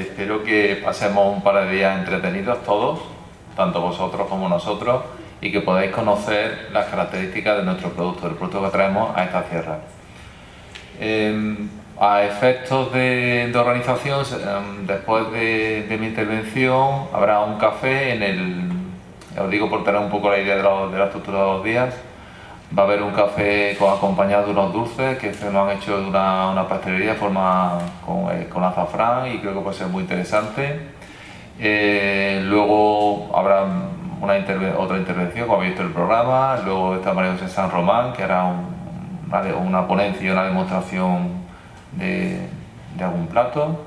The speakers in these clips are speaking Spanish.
espero que pasemos un par de días entretenidos todos, tanto vosotros como nosotros, y que podáis conocer las características de nuestro producto, el producto que traemos a esta tierra. A efectos de organización, después de mi intervención habrá un café os digo por tener un poco la idea de la estructura de los días. Va a haber un café acompañado de unos dulces que se nos han hecho de una pastelería con azafrán, y creo que puede ser muy interesante. Luego habrá otra intervención, como habéis visto el programa. Luego está María José San Román, que hará una ponencia y una demostración de algún plato.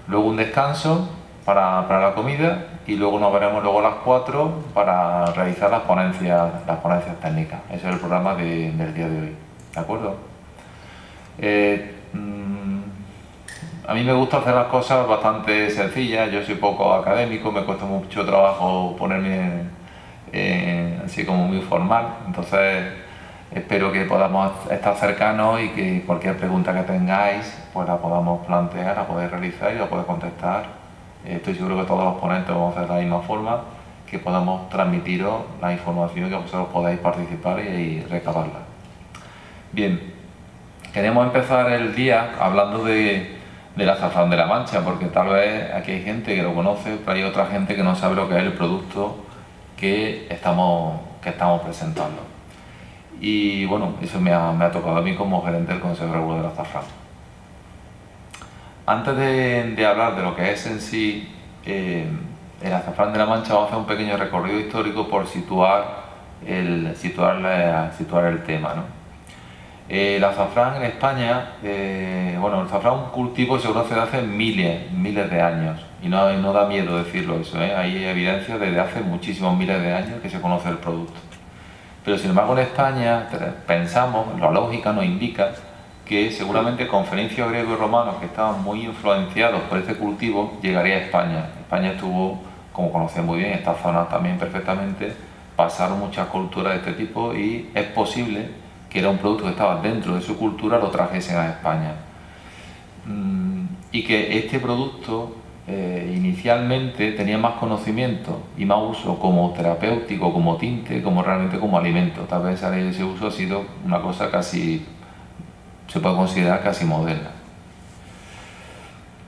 Luego un descanso para la comida, y luego nos veremos a las 4 para realizar las ponencias técnicas. Ese es el programa del día de hoy, ¿de acuerdo? A mí me gusta hacer las cosas bastante sencillas. Yo soy poco académico, me cuesta mucho trabajo ponerme así como muy formal. Entonces espero que podamos estar cercanos y que cualquier pregunta que tengáis pues la podamos plantear, la podéis realizar y la podéis contestar. Estoy seguro que todos los ponentes vamos a hacer de la misma forma, que podamos transmitiros la información y que vosotros podáis participar y recabarla. Bien, queremos empezar el día hablando del azafrán de la Mancha, porque tal vez aquí hay gente que lo conoce, pero hay otra gente que no sabe lo que es el producto que estamos presentando. Y bueno, eso me ha tocado a mí como gerente del Consejo Regulador del Azafrán. Antes de hablar de lo que es en sí el azafrán de la Mancha, vamos a hacer un pequeño recorrido histórico por situar el tema, ¿no? El azafrán en España, el azafrán es un cultivo que se conoce desde hace miles de años, y no da miedo decirlo eso, ¿eh? Hay evidencia desde hace muchísimos miles de años que se conoce el producto. Pero sin embargo en España pensamos, la lógica nos indica que seguramente con fenicios, griegos y romanos, que estaban muy influenciados por este cultivo, llegaría a España. España estuvo, como conocéis muy bien, esta zona también perfectamente, pasaron muchas culturas de este tipo, y es posible que era un producto que estaba dentro de su cultura, lo trajesen a España. Y que este producto inicialmente tenía más conocimiento y más uso como terapéutico, como tinte, como realmente como alimento. Tal vez ese uso ha sido una cosa casi, se puede considerar casi moderna.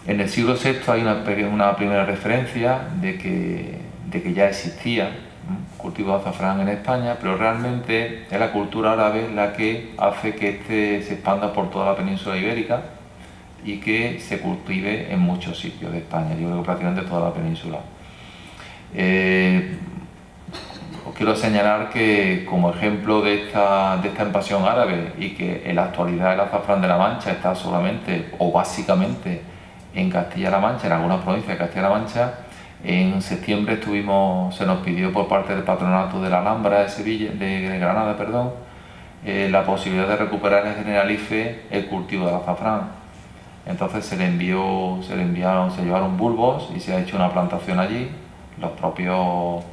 En el siglo VI hay una primera referencia de que ya existía cultivo de azafrán en España, pero realmente es la cultura árabe la que hace que este se expanda por toda la península ibérica y que se cultive en muchos sitios de España, yo creo que prácticamente toda la península. Os quiero señalar que, como ejemplo de esta invasión árabe, y que en la actualidad el azafrán de la Mancha está solamente o básicamente en Castilla-La Mancha, en algunas provincias de Castilla-La Mancha, en septiembre se nos pidió por parte del Patronato de la Alhambra de Granada, la posibilidad de recuperar en Generalife el cultivo del azafrán. Entonces se llevaron bulbos y se ha hecho una plantación allí. El propio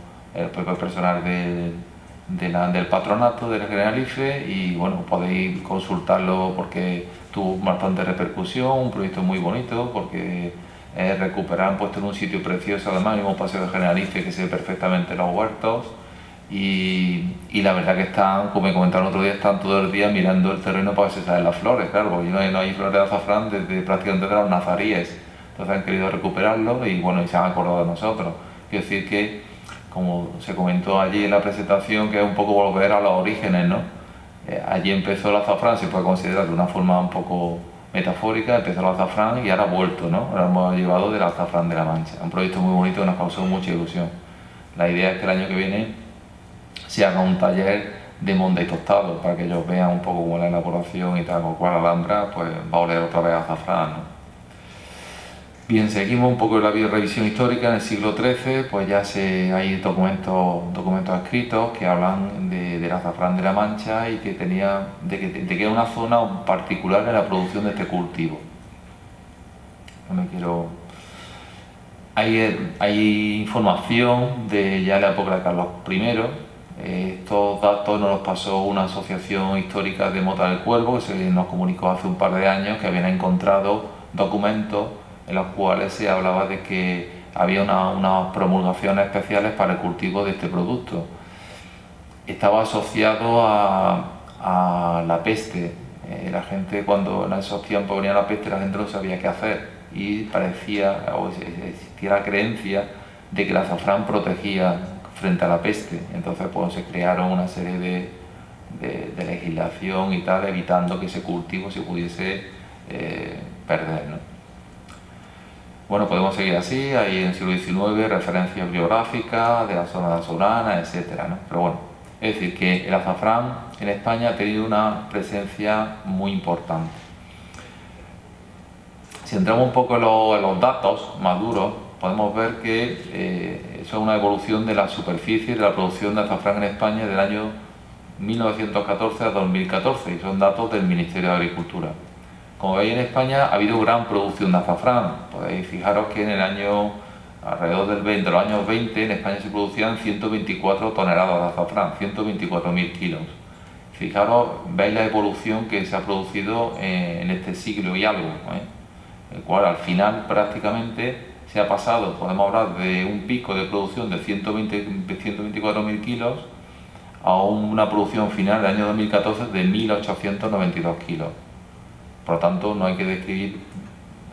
personal del Patronato del Generalife, y bueno, podéis consultarlo porque tuvo bastante repercusión, un proyecto muy bonito, porque han puesto en un sitio precioso, además, el mismo paseo de Generalife, que se ve perfectamente los huertos, y la verdad que están, como me comentaron el otro día, están todo el día mirando el terreno para ver si salen las flores, claro, porque no hay flores de azafrán prácticamente desde los nazaríes. Entonces han querido recuperarlo y bueno, y se han acordado de nosotros. Quiero decir que, como se comentó allí en la presentación, que es un poco volver a los orígenes, ¿no? Allí empezó el azafrán, se puede considerar de una forma un poco metafórica, empezó el azafrán y ahora ha vuelto, ¿no? Ahora hemos llevado del azafrán de la Mancha. Un proyecto muy bonito que nos causó mucha ilusión. La idea es que el año que viene se haga un taller de monda y tostado para que ellos vean un poco cómo es la elaboración y tal, con lo cual la Alhambra pues va a oler otra vez a azafrán, ¿no? Bien, seguimos un poco la revisión histórica. En el siglo XIII pues ya hay documentos escritos que hablan del azafrán de la Mancha, y que que era una zona particular en la producción de este cultivo. Hay información de ya la época de Carlos I. Estos datos nos los pasó una asociación histórica de Mota del Cuervo, que se nos comunicó hace un par de años que habían encontrado documentos en los cuales se hablaba de que había unas promulgaciones especiales para el cultivo de este producto. Estaba asociado a la peste. La gente, cuando en esos tiempos venía la peste, la gente no sabía qué hacer y parecía, o existía la creencia de que el azafrán protegía frente a la peste. Entonces pues se crearon una serie de legislación y tal, evitando que ese cultivo se pudiese perder, ¿no? Bueno, podemos seguir así. Hay en el siglo XIX referencias biográficas de la zona azurana, etcétera, ¿no? Pero bueno, es decir, que el azafrán en España ha tenido una presencia muy importante. Si entramos un poco en los datos más duros, podemos ver que eso es una evolución de la superficie de la producción de azafrán en España del año 1914 a 2014, y son datos del Ministerio de Agricultura. Como veis, en España ha habido gran producción de azafrán. Podéis fijaros que en el año, alrededor de los años 20, en España se producían 124 toneladas de azafrán, 124.000 kilos. Fijaros, veis la evolución que se ha producido en este siglo y algo, el cual al final prácticamente se ha pasado, podemos hablar de un pico de producción de 124.000 kilos a una producción final del año 2014 de 1.892 kilos. Por lo tanto, no hay que describir,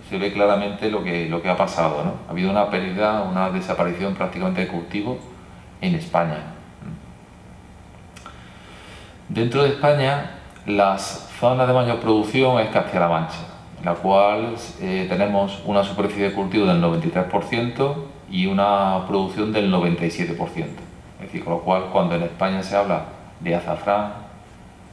se ve claramente lo que ha pasado, ¿no? Ha habido una pérdida, una desaparición prácticamente de cultivo en España. Dentro de España, las zonas de mayor producción es Castilla-La Mancha, en la cual tenemos una superficie de cultivo del 93% y una producción del 97%. Es decir, con lo cual, cuando en España se habla de azafrán,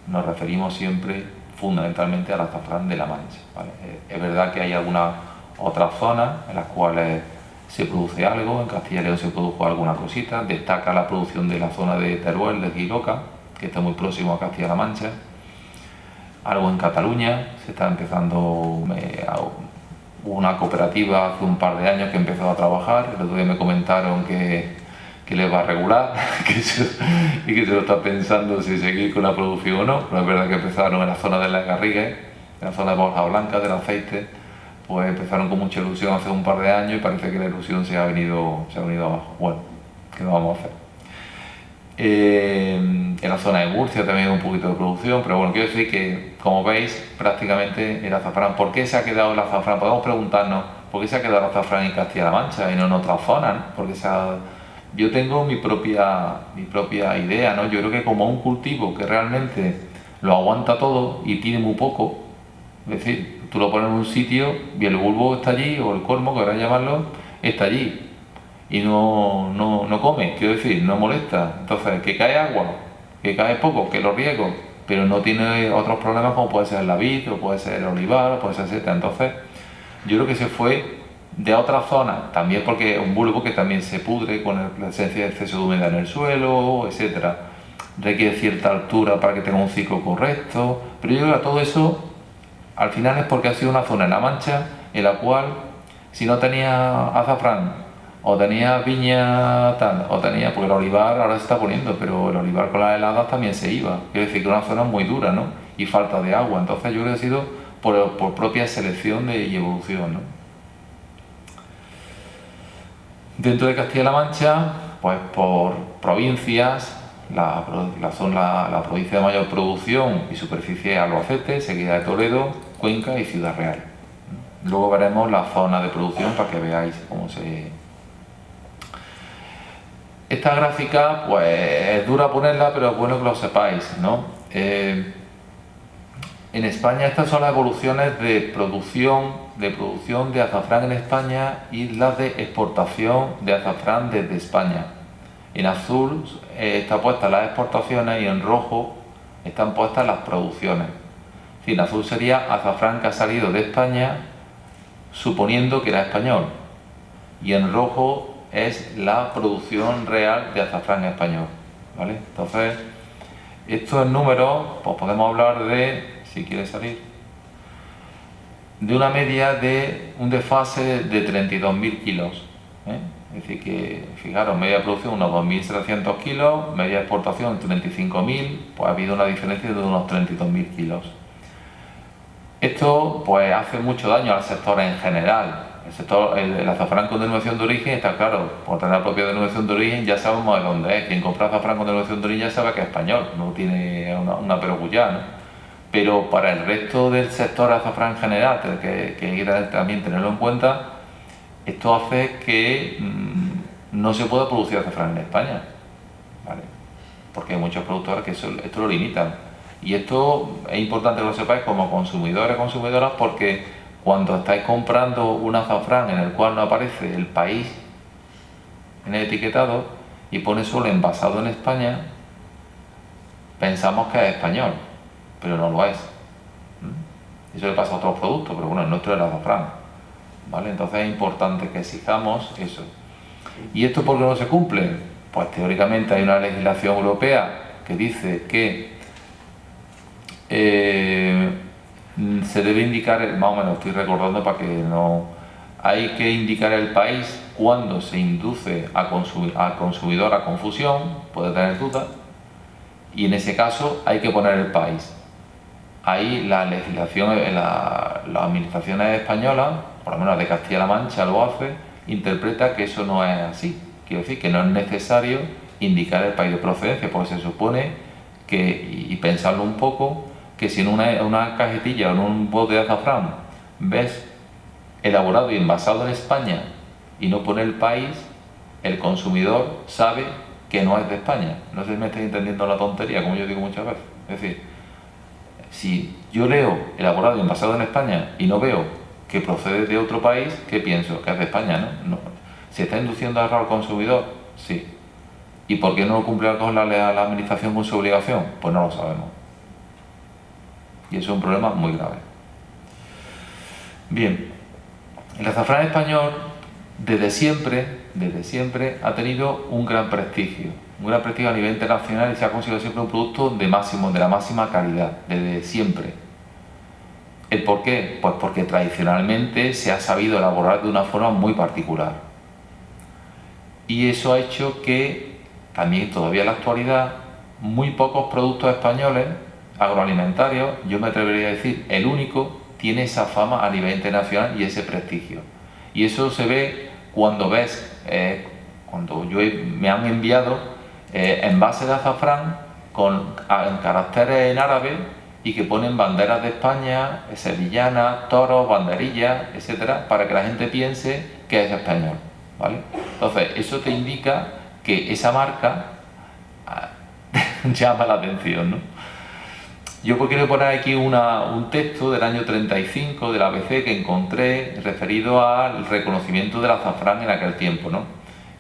nos referimos siempre fundamentalmente al azafrán de La Mancha, ¿vale? Es verdad que hay algunas otras zonas en las cuales se produce algo. En Castilla y León se produjo alguna cosita. Destaca la producción de la zona de Teruel, de Giloca, que está muy próximo a Castilla-La Mancha. Algo en Cataluña, se está empezando una cooperativa hace un par de años que empezó a trabajar. El otro día me comentaron que les va a regular y que se lo está pensando si seguir con la producción o no. Pero es verdad que empezaron en la zona de las Garrigues, en la zona de Borja Blanca, del aceite, pues empezaron con mucha ilusión hace un par de años y parece que la ilusión se ha venido abajo. Bueno, ¿qué vamos a hacer? En la zona de Murcia también hay un poquito de producción, pero bueno, quiero decir que, como veis, prácticamente el azafrán. ¿Por qué se ha quedado el azafrán? Podemos preguntarnos, ¿por qué se ha quedado el azafrán en Castilla-La Mancha y no en otras zonas, ¿no? Porque yo tengo mi propia idea, ¿no? Yo creo que como un cultivo que realmente lo aguanta todo y tiene muy poco, es decir, tú lo pones en un sitio y el bulbo está allí, o el colmo, que ahora llamarlo, está allí y no come, quiero decir, no molesta. Entonces, que cae agua, que cae poco, que lo riego, pero no tiene otros problemas como puede ser la vid, o puede ser el olivar, o puede ser etcétera. Entonces, yo creo que se fue de otra zona, también porque es un bulbo que también se pudre con la presencia de exceso de humedad en el suelo, etcétera. Requiere cierta altura para que tenga un ciclo correcto, pero yo creo que todo eso al final es porque ha sido una zona en La Mancha en la cual, si no tenía azafrán o tenía viña tal, o tenía, porque el olivar ahora se está poniendo, pero el olivar con las heladas también se iba. Quiere decir que una zona muy dura, ¿no? Y falta de agua. Entonces yo creo que ha sido por propia selección y evolución, ¿no? Dentro de Castilla-La Mancha, pues por provincias, la provincia de mayor producción y superficie es Albacete, seguida de Toledo, Cuenca y Ciudad Real. Luego veremos la zona de producción para que veáis cómo se... Esta gráfica, pues es dura ponerla, pero es bueno que lo sepáis, ¿no? En España estas son las evoluciones de producción de azafrán en España y las de exportación de azafrán desde España. En azul están puestas las exportaciones y en rojo están puestas las producciones. Es decir, en azul sería azafrán que ha salido de España suponiendo que era español, y en rojo es la producción real de azafrán español, ¿vale? Entonces, estos números, pues podemos hablar de, si quiere salir, de una media de un desfase de 32.000 kilos, ¿eh? Es decir que, fijaros, media de producción unos 2.700 kilos, media de exportación 35.000, pues ha habido una diferencia de unos 32.000 kilos. Esto pues hace mucho daño al sector en general, el azafrán con denominación de origen está claro, por tener la propia denominación de origen ya sabemos de dónde es. Quien compra azafrán con denominación de origen ya sabe que es español, no tiene una perogüllá, ¿no? Pero para el resto del sector azafrán en general, que hay que también tenerlo en cuenta, esto hace que no se pueda producir azafrán en España, ¿vale? Porque hay muchos productores que esto lo limitan. Y esto es importante que lo sepáis como consumidores y consumidoras, porque cuando estáis comprando un azafrán en el cual no aparece el país en el etiquetado y pone solo envasado en España, pensamos que es español, pero no lo es. Eso le pasa a otros productos, pero bueno, el nuestro es el azafrán, ¿vale? Entonces es importante que exijamos eso. ¿Y esto por qué no se cumple? Pues teóricamente hay una legislación europea que dice que se debe indicar, más o menos estoy recordando para que no... Hay que indicar el país cuando se induce al consumidor a confusión, puede tener dudas, y en ese caso hay que poner el país. Ahí la legislación, las administraciones españolas, por lo menos de Castilla-La Mancha lo hace, interpreta que eso no es así. Quiero decir que no es necesario indicar el país de procedencia, porque se supone que, y pensarlo un poco, que si en una cajetilla o en un bote de azafrán ves elaborado y envasado en España y no pone el país, el consumidor sabe que no es de España. No sé si me estáis entendiendo la tontería, como yo digo muchas veces. Es decir, si yo leo elaborado y envasado en España y no veo que procede de otro país, ¿qué pienso? Que es de España, ¿no? No. ¿Se está induciendo a error al consumidor? Sí. ¿Y por qué no lo cumple la administración con su obligación? Pues no lo sabemos. Y eso es un problema muy grave. Bien, el azafrán español desde siempre ha tenido un gran prestigio a nivel internacional, y se ha considerado siempre un producto de la máxima calidad, desde siempre. ¿El por qué? Pues porque tradicionalmente se ha sabido elaborar de una forma muy particular. Y eso ha hecho que también todavía en la actualidad muy pocos productos españoles agroalimentarios, yo me atrevería a decir el único, tiene esa fama a nivel internacional y ese prestigio. Y eso se ve cuando ves, cuando me han enviado envases de azafrán en caracteres en árabe y que ponen banderas de España, sevillanas, toros, banderillas, etcétera, para que la gente piense que es español, ¿vale? Entonces, eso te indica que esa marca llama la atención, ¿no? Yo quiero poner aquí un texto del año 35 de la ABC que encontré referido al reconocimiento del azafrán en aquel tiempo, ¿no?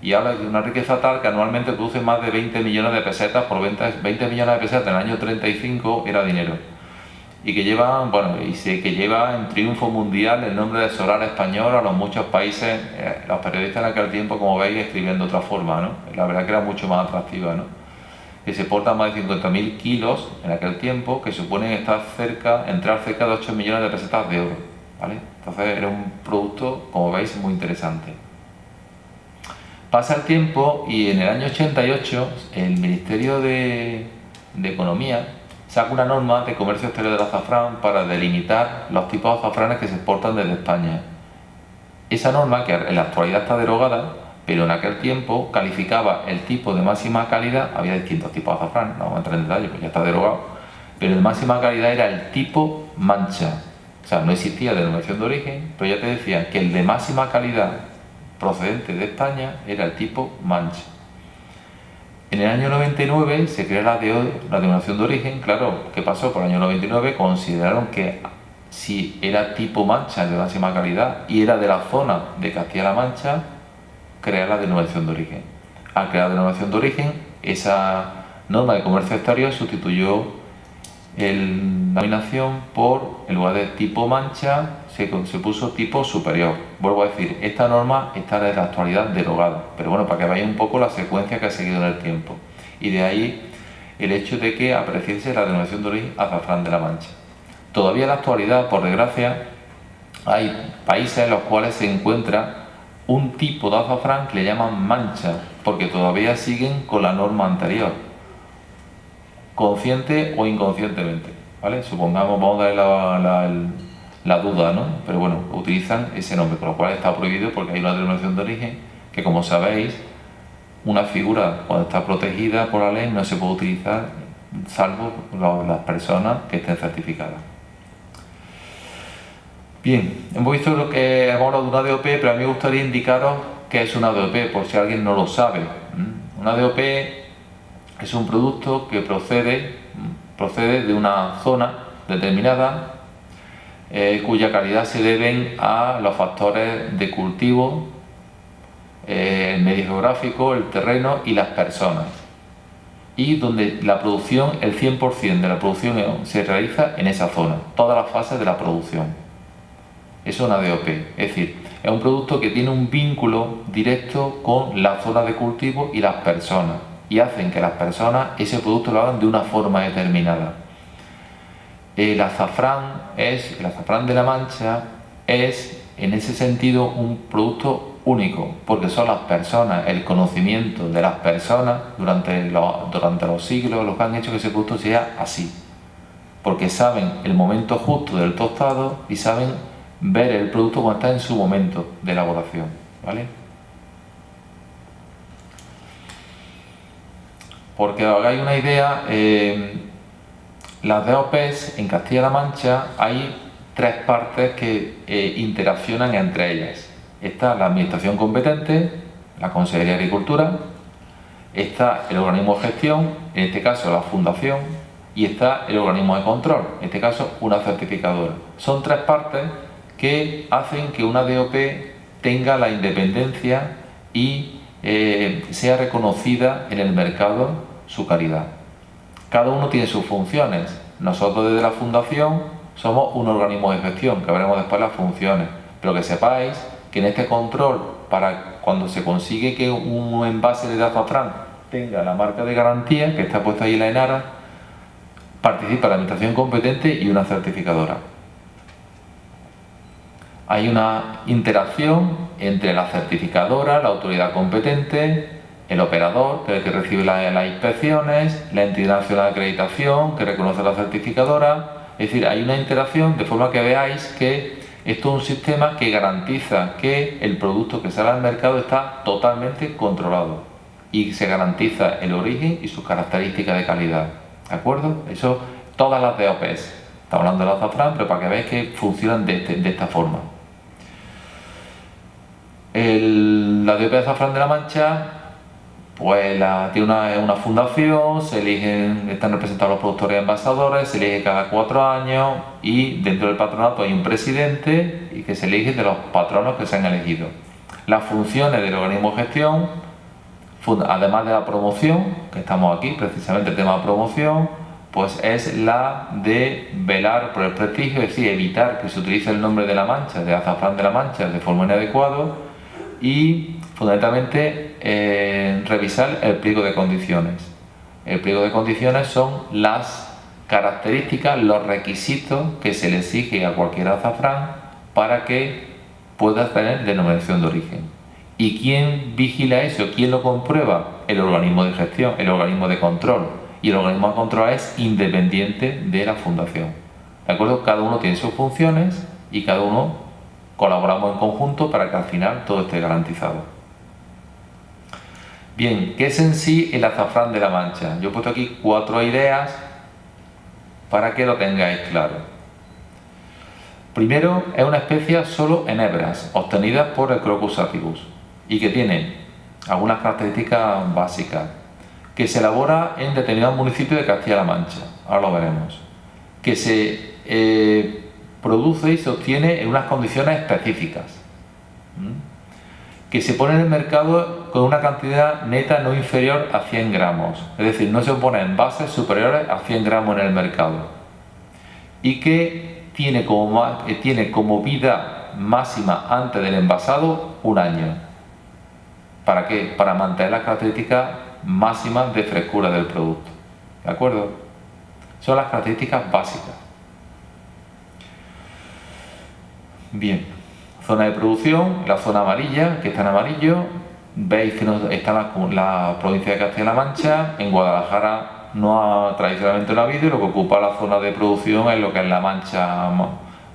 Y habla de una riqueza tal que anualmente produce más de 20 millones de pesetas por ventas. 20 millones de pesetas en el año 35 era dinero. Y que lleva, que lleva en triunfo mundial el nombre de solar español a los muchos países. Los periodistas en aquel tiempo, como veis, escribían de otra forma, ¿no? La verdad que era mucho más atractiva, ¿no? Que se portan más de 50.000 kilos en aquel tiempo, que suponen entrar cerca de 8 millones de pesetas de oro, ¿vale? Entonces era un producto, como veis, muy interesante. Pasa el tiempo y en el año 88 el Ministerio de Economía saca una norma de comercio exterior del azafrán para delimitar los tipos de azafranes que se exportan desde España. Esa norma, que en la actualidad está derogada, pero en aquel tiempo calificaba el tipo de máxima calidad. Había distintos tipos de azafrán, no vamos a entrar en detalle, pues ya está derogado, pero el de máxima calidad era el tipo mancha. O sea, no existía denominación de origen, pero ya te decía que el de máxima calidad procedente de España era el tipo mancha. En el año 99 se crea la denominación de origen. Claro, ¿qué pasó? Por el año 99 consideraron que si era tipo mancha de máxima calidad y era de la zona de Castilla-La Mancha, crear la denominación de origen. Al crear la denominación de origen, esa norma de comercio exterior sustituyó la denominación por, en lugar de tipo mancha, se puso tipo superior. Vuelvo a decir, esta norma está en la actualidad derogada, pero bueno, para que veáis un poco la secuencia que ha seguido en el tiempo. Y de ahí el hecho de que apreciase la denominación de origen azafrán de la Mancha. Todavía en la actualidad, por desgracia, hay países en los cuales se encuentra un tipo de azafrán que le llaman mancha, porque todavía siguen con la norma anterior, consciente o inconscientemente, ¿vale? Supongamos, vamos a darle la duda, ¿no? Pero bueno, utilizan ese nombre, con lo cual está prohibido porque hay una denominación de origen que, como sabéis, una figura cuando está protegida por la ley no se puede utilizar salvo las personas que estén certificadas. Bien, hemos visto lo que hemos hablado de una DOP, pero a mí me gustaría indicaros qué es una DOP, por si alguien no lo sabe. Una DOP es un producto que procede de una zona determinada cuya calidad se deben a los factores de cultivo, el medio geográfico, el terreno y las personas, y donde la producción, el 100% de la producción se realiza en esa zona, todas las fases de la producción. Eso es una DOP, es decir, es un producto que tiene un vínculo directo con la zona de cultivo y las personas, y hacen que las personas ese producto lo hagan de una forma determinada. El azafrán de la Mancha es en ese sentido un producto único, porque son las personas, el conocimiento de las personas durante los siglos los que han hecho que ese producto sea así, porque saben el momento justo del tostado y saben ver el producto cuando está en su momento de elaboración, ¿vale? Porque os hagáis una idea, las DOPs en Castilla-La Mancha hay tres partes que interaccionan entre ellas. Está la administración competente, la Consejería de Agricultura, está el organismo de gestión, en este caso la fundación, y está el organismo de control, en este caso una certificadora. Son tres partes que hacen que una DOP tenga la independencia y sea reconocida en el mercado su calidad. Cada uno tiene sus funciones. Nosotros desde la Fundación somos un organismo de gestión, que veremos después las funciones, pero que sepáis que en este control, para cuando se consigue que un envase de azafrán tenga la marca de garantía, que está puesta ahí en la ENARA, participa la administración competente y una certificadora. Hay una interacción entre la certificadora, la autoridad competente, el operador, que es el que recibe las inspecciones, la entidad nacional de acreditación, que reconoce a la certificadora. Es decir, hay una interacción de forma que veáis que esto es un sistema que garantiza que el producto que sale al mercado está totalmente controlado y se garantiza el origen y sus características de calidad. ¿De acuerdo? Eso, todas las DOPs. Estamos hablando del azafrán, pero para que veáis que funcionan de esta forma. La DOP de Azafrán de la Mancha, pues tiene una fundación, están representados los productores y envasadores, se elige cada 4 años y dentro del patronato hay un presidente y que se elige de los patronos que se han elegido. Las funciones del organismo de gestión, además de la promoción, que estamos aquí, precisamente el tema de promoción, pues es la de velar por el prestigio, es decir, evitar que se utilice el nombre de la Mancha, de Azafrán de la Mancha, de forma inadecuada, y fundamentalmente revisar el pliego de condiciones. El pliego de condiciones son las características, los requisitos que se le exige a cualquier azafrán para que pueda tener denominación de origen. ¿Y quién vigila eso? ¿Quién lo comprueba? El organismo de gestión, el organismo de control. Y el organismo de control es independiente de la fundación. ¿De acuerdo? Cada uno tiene sus funciones y cada uno colaboramos en conjunto para que al final todo esté garantizado. Bien, ¿qué es en sí el azafrán de la Mancha? Yo he puesto aquí 4 ideas para que lo tengáis claro. Primero, es una especie solo en hebras, obtenidas por el Crocus sativus, y que tiene algunas características básicas, que se elabora en determinados municipios de Castilla-La Mancha, ahora lo veremos, que se produce y se obtiene en unas condiciones específicas, que se pone en el mercado con una cantidad neta no inferior a 100 gramos, es decir, no se pone en envases superiores a 100 gramos en el mercado, y que tiene como vida máxima antes del envasado 1 año. ¿Para qué? Para mantener las características máximas de frescura del producto. ¿De acuerdo? Son las características básicas. Bien, zona de producción, la zona amarilla, que está en amarillo. Veis que está la provincia de Castilla-La Mancha. En Guadalajara tradicionalmente no ha habido, y lo que ocupa la zona de producción es lo que es la Mancha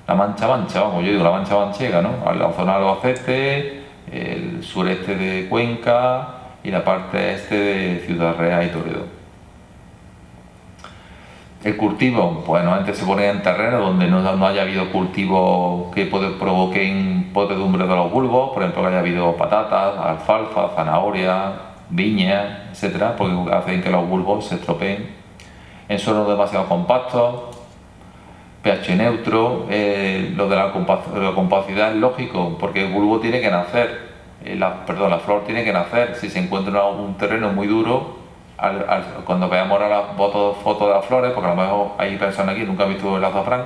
la mancha mancha, vamos, yo digo la mancha manchega, ¿no? La zona de Albacete, el sureste de Cuenca y la parte este de Ciudad Real y Toledo. El cultivo, pues normalmente se pone en terreno donde no haya habido cultivo que provoquen podredumbre de los bulbos, por ejemplo que haya habido patatas, alfalfa, zanahoria, viña, etcétera, porque hacen que los bulbos se estropeen. En suelos demasiado compactos, pH neutro, lo de la compacidad es lógico, porque el bulbo tiene que nacer, la flor tiene que nacer. Si se encuentra en un terreno muy duro, cuando veamos ahora las fotos de las flores, porque a lo mejor hay personas aquí que nunca han visto el azafrán,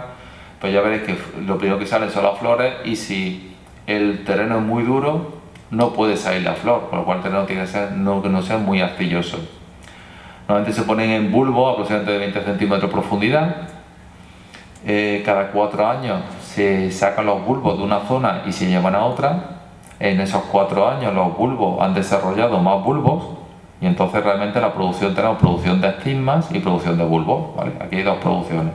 pues ya veréis que lo primero que salen son las flores, y si el terreno es muy duro, no puede salir la flor, con lo cual el terreno tiene que ser que no sea muy arcilloso. Normalmente se ponen en bulbo aproximadamente de 20 centímetros de profundidad. Cada 4 años se sacan los bulbos de una zona y se llevan a otra. En esos 4 años los bulbos han desarrollado más bulbos, y entonces realmente tenemos producción de estigmas y producción de bulbos, ¿vale? Aquí hay 2 producciones.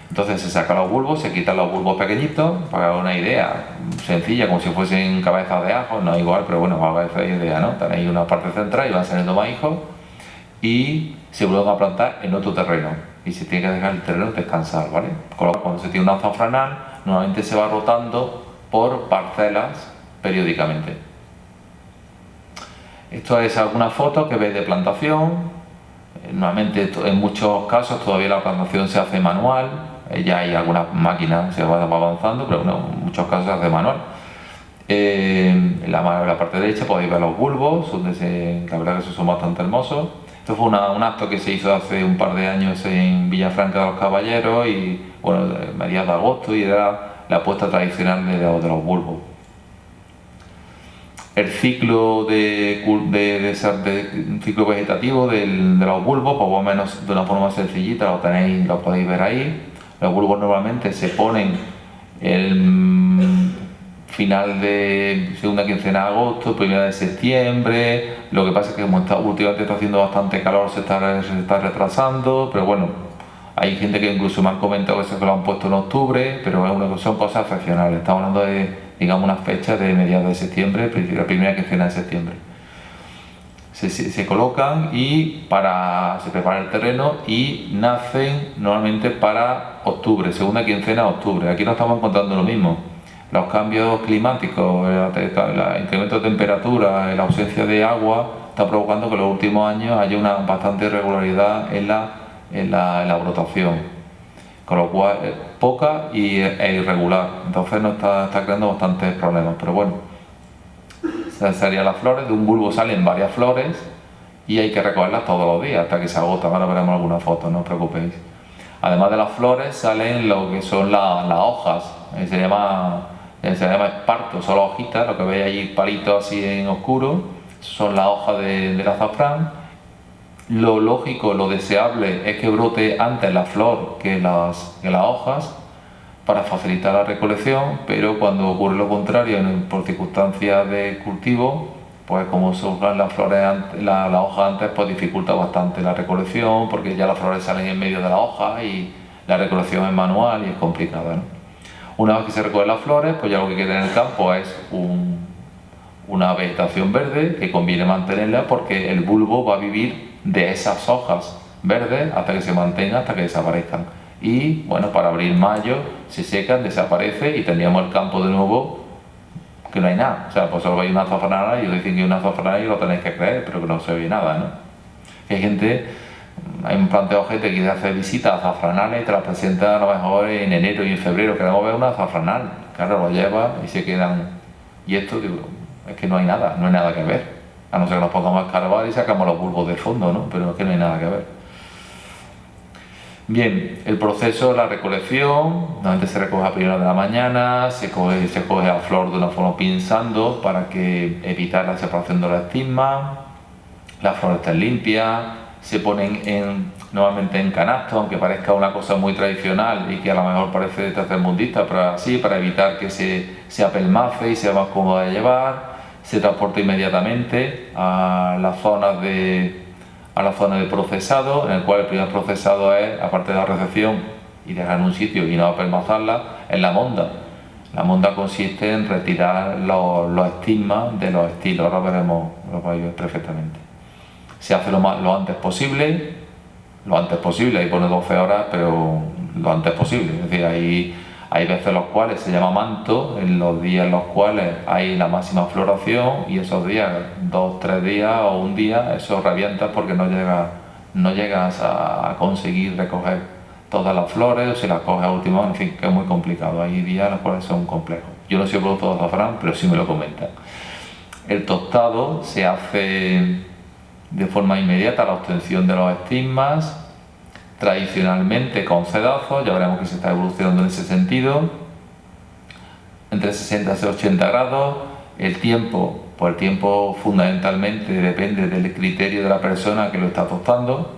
Entonces se sacan los bulbos, se quitan los bulbos pequeñitos, para que haga una idea sencilla, como si fuesen cabezas de ajo, no igual, pero bueno, para que hagáis idea, ¿no? Tenéis una parte central y van saliendo más hijos, y se vuelven a plantar en otro terreno, y se tiene que dejar el terreno descansar, ¿vale? Con lo cual, cuando se tiene un azafranal, normalmente se va rotando por parcelas periódicamente. Esto es alguna foto que veis de plantación. Normalmente, en muchos casos, todavía la plantación se hace manual. Ya hay algunas máquinas, se va avanzando, pero bueno, en muchos casos se hace manual. En la parte derecha podéis ver los bulbos, la verdad que esos son bastante hermosos. Esto fue un acto que se hizo hace un par de años en Villafranca de los Caballeros, y bueno, mediados de agosto, y era la puesta tradicional de los bulbos. El ciclo ciclo vegetativo de los bulbos, pues más o menos de una forma sencillita, lo podéis ver ahí. Los bulbos normalmente se ponen el final de segunda quincena de agosto, primera de septiembre. Lo que pasa es que como últimamente está haciendo bastante calor, se está retrasando, pero bueno, hay gente que incluso me han comentado que lo han puesto en octubre, pero son cosas excepcionales. Estamos hablando de, digamos, una fecha de mediados de septiembre, la primera quincena de septiembre. Se colocan y se prepara el terreno, y nacen normalmente para octubre, segunda quincena de octubre. Aquí no estamos encontrando lo mismo. Los cambios climáticos, el incremento de temperatura, la ausencia de agua, está provocando que en los últimos años haya una bastante irregularidad en la brotación, con lo cual poca e irregular. Entonces nos está creando bastantes problemas, pero bueno, serían las flores. De un bulbo salen varias flores y hay que recogerlas todos los días hasta que se agotan. Ahora veremos alguna foto, no os preocupéis. Además de las flores salen lo que son las hojas, se llama esparto, son las hojitas, lo que veis allí, palitos así en oscuro, son las hojas del azafrán. Lo lógico, lo deseable es que brote antes la flor que las hojas, para facilitar la recolección, pero cuando ocurre lo contrario, por circunstancias de cultivo, pues como surjan las flores, las hojas antes, pues dificulta bastante la recolección, porque ya las flores salen en medio de la hoja y la recolección es manual y es complicada, ¿no? Una vez que se recogen las flores, pues ya lo que queda en el campo es una vegetación verde, que conviene mantenerla porque el bulbo va a vivir de esas hojas verdes hasta que se mantenga, hasta que desaparezcan. Y bueno, para abril-mayo se secan, desaparece, y tendríamos el campo de nuevo que no hay nada. O sea, pues solo veis una azafranal y os dicen que hay una azafranal y lo tenéis que creer, pero que no se ve nada, ¿no? Hay un planteo gente que quiere hacer visitas a azafranales y te las presenta a lo mejor en enero y en febrero. Queremos ver una azafranal, claro, lo lleva y se quedan. Y esto, digo, es que no hay nada que ver. A no ser que nos pongamos a escarbar y sacamos los bulbos de fondo, ¿no? Pero es que no hay nada que ver. Bien, el proceso de la recolección, normalmente se recoge a primera de la mañana, se coge la flor de una forma pinzando para evitar la separación de los estigmas. Las flores están limpias, se ponen normalmente en canastos, aunque parezca una cosa muy tradicional y que a lo mejor parece tercermundista, pero así, para evitar que se apelmace y sea más cómodo de llevar. Se transporta inmediatamente a la zona de procesado, en el cual el primer procesado es, aparte de la recepción y dejar en un sitio y no apelmazarla es la monda. La monda consiste en retirar los estigmas de los estilos, ahora veremos, lo vais a ver perfectamente. Se hace lo antes posible, ahí pone 12 horas, pero lo antes posible, es decir, hay veces los cuales se llama manto, en los días en los cuales hay la máxima floración y esos días, 2, 3 días o un día, eso revienta porque no llegas a conseguir recoger todas las flores o si las coges a última hora, en fin, que es muy complicado. Hay días en los cuales son complejos. Yo no soy producto de azafrán, pero sí me lo comentan. El tostado se hace de forma inmediata, la obtención de los estigmas, tradicionalmente con cedazos, ya veremos que se está evolucionando en ese sentido, entre 60 y 80 grados. El tiempo, pues el tiempo fundamentalmente depende del criterio de la persona que lo está tostando.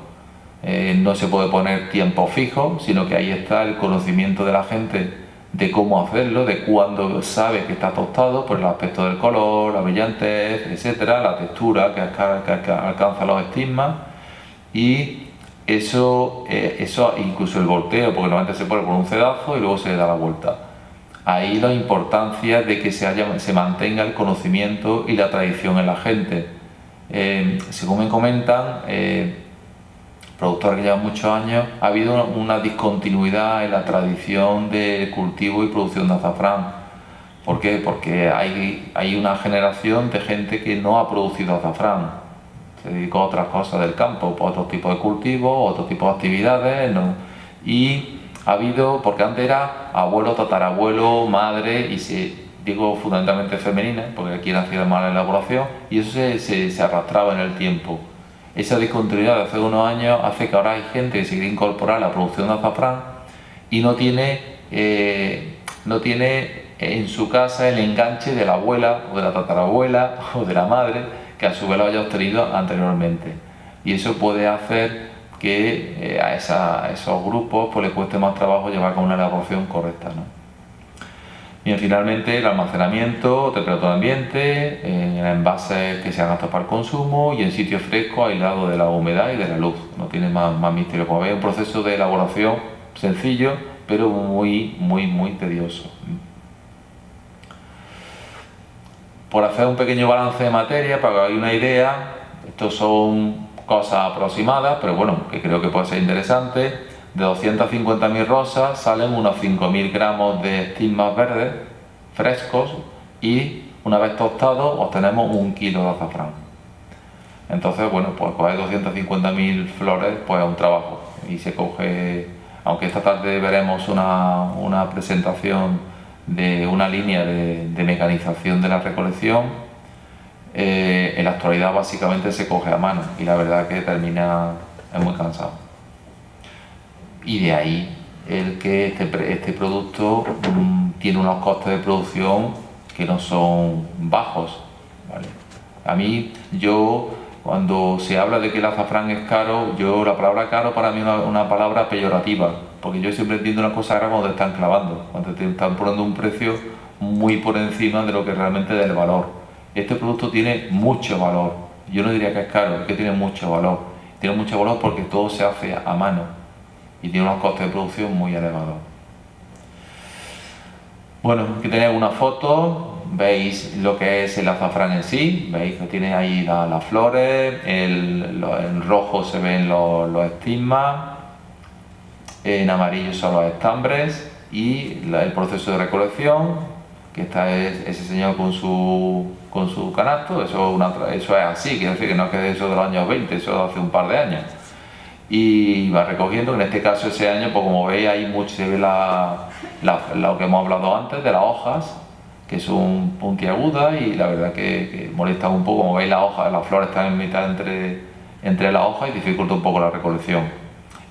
No se puede poner tiempo fijo, sino que ahí está el conocimiento de la gente de cómo hacerlo, de cuándo sabe que está tostado, por el aspecto del color, la brillantez, etcétera, la textura que alcanza los estigmas, y eso incluso el volteo, porque normalmente se pone por un cedazo y luego se le da la vuelta. Ahí la importancia de que se mantenga el conocimiento y la tradición en la gente. Según me comentan, productores que llevan muchos años, ha habido una discontinuidad en la tradición de cultivo y producción de azafrán. ¿Por qué? Porque hay una generación de gente que no ha producido azafrán, se dedicó a otras cosas del campo, a otro tipo de cultivos, otro tipo de actividades, ¿no? Y ha habido, porque antes era abuelo, tatarabuelo, madre, y digo fundamentalmente femenina, porque aquí hacía más la elaboración, y eso se arrastraba en el tiempo. Esa discontinuidad de hace unos años hace que ahora hay gente que se quiere incorporar a la producción de azafrán y no tiene en su casa el enganche de la abuela o de la tatarabuela o de la madre, que a su vez lo haya obtenido anteriormente. Y eso puede hacer que a esos grupos pues les cueste más trabajo llevar con una elaboración correcta, ¿no? Bien, finalmente el almacenamiento, temperatura ambiente, en envases que sean aptos para el consumo y en sitios frescos, aislados de la humedad y de la luz. No tiene más misterio. Como veis, un proceso de elaboración sencillo, pero muy tedioso. Por hacer un pequeño balance de materia, para que hagáis una idea, estos son cosas aproximadas, pero bueno, que creo que puede ser interesante. De 250.000 rosas salen unos 5.000 gramos de estigmas verdes frescos y una vez tostados obtenemos 1 kilo de azafrán. Entonces, bueno, pues coger 250.000 flores pues es un trabajo y se coge, aunque esta tarde veremos una presentación de una línea de mecanización de la recolección, en la actualidad básicamente se coge a mano y la verdad que es muy cansado. Y de ahí el que este producto tiene unos costes de producción que no son bajos, ¿vale? A mí, cuando se habla de que el azafrán es caro, la palabra caro para mí es una palabra peyorativa, porque yo siempre entiendo una cosa cara cuando te están clavando, cuando te están poniendo un precio muy por encima de lo que realmente es del valor. Este producto tiene mucho valor, yo no diría que es caro, es que tiene mucho valor. Tiene mucho valor porque todo se hace a mano y tiene unos costes de producción muy elevados. Bueno, aquí tenéis una foto, veis lo que es el azafrán en sí, veis que tiene ahí las flores, en rojo se ven los estigmas, en amarillo son los estambres y el proceso de recolección, que está ese señor con su canasto, eso es así, quiere decir que no es que eso de los años 20, eso de hace un par de años. Y va recogiendo, en este caso ese año, pues como veis ahí mucho se ve lo que hemos hablado antes de las hojas, que son puntiagudas y la verdad que molestan un poco. Como veis las flores están en mitad entre las hojas y dificulta un poco la recolección.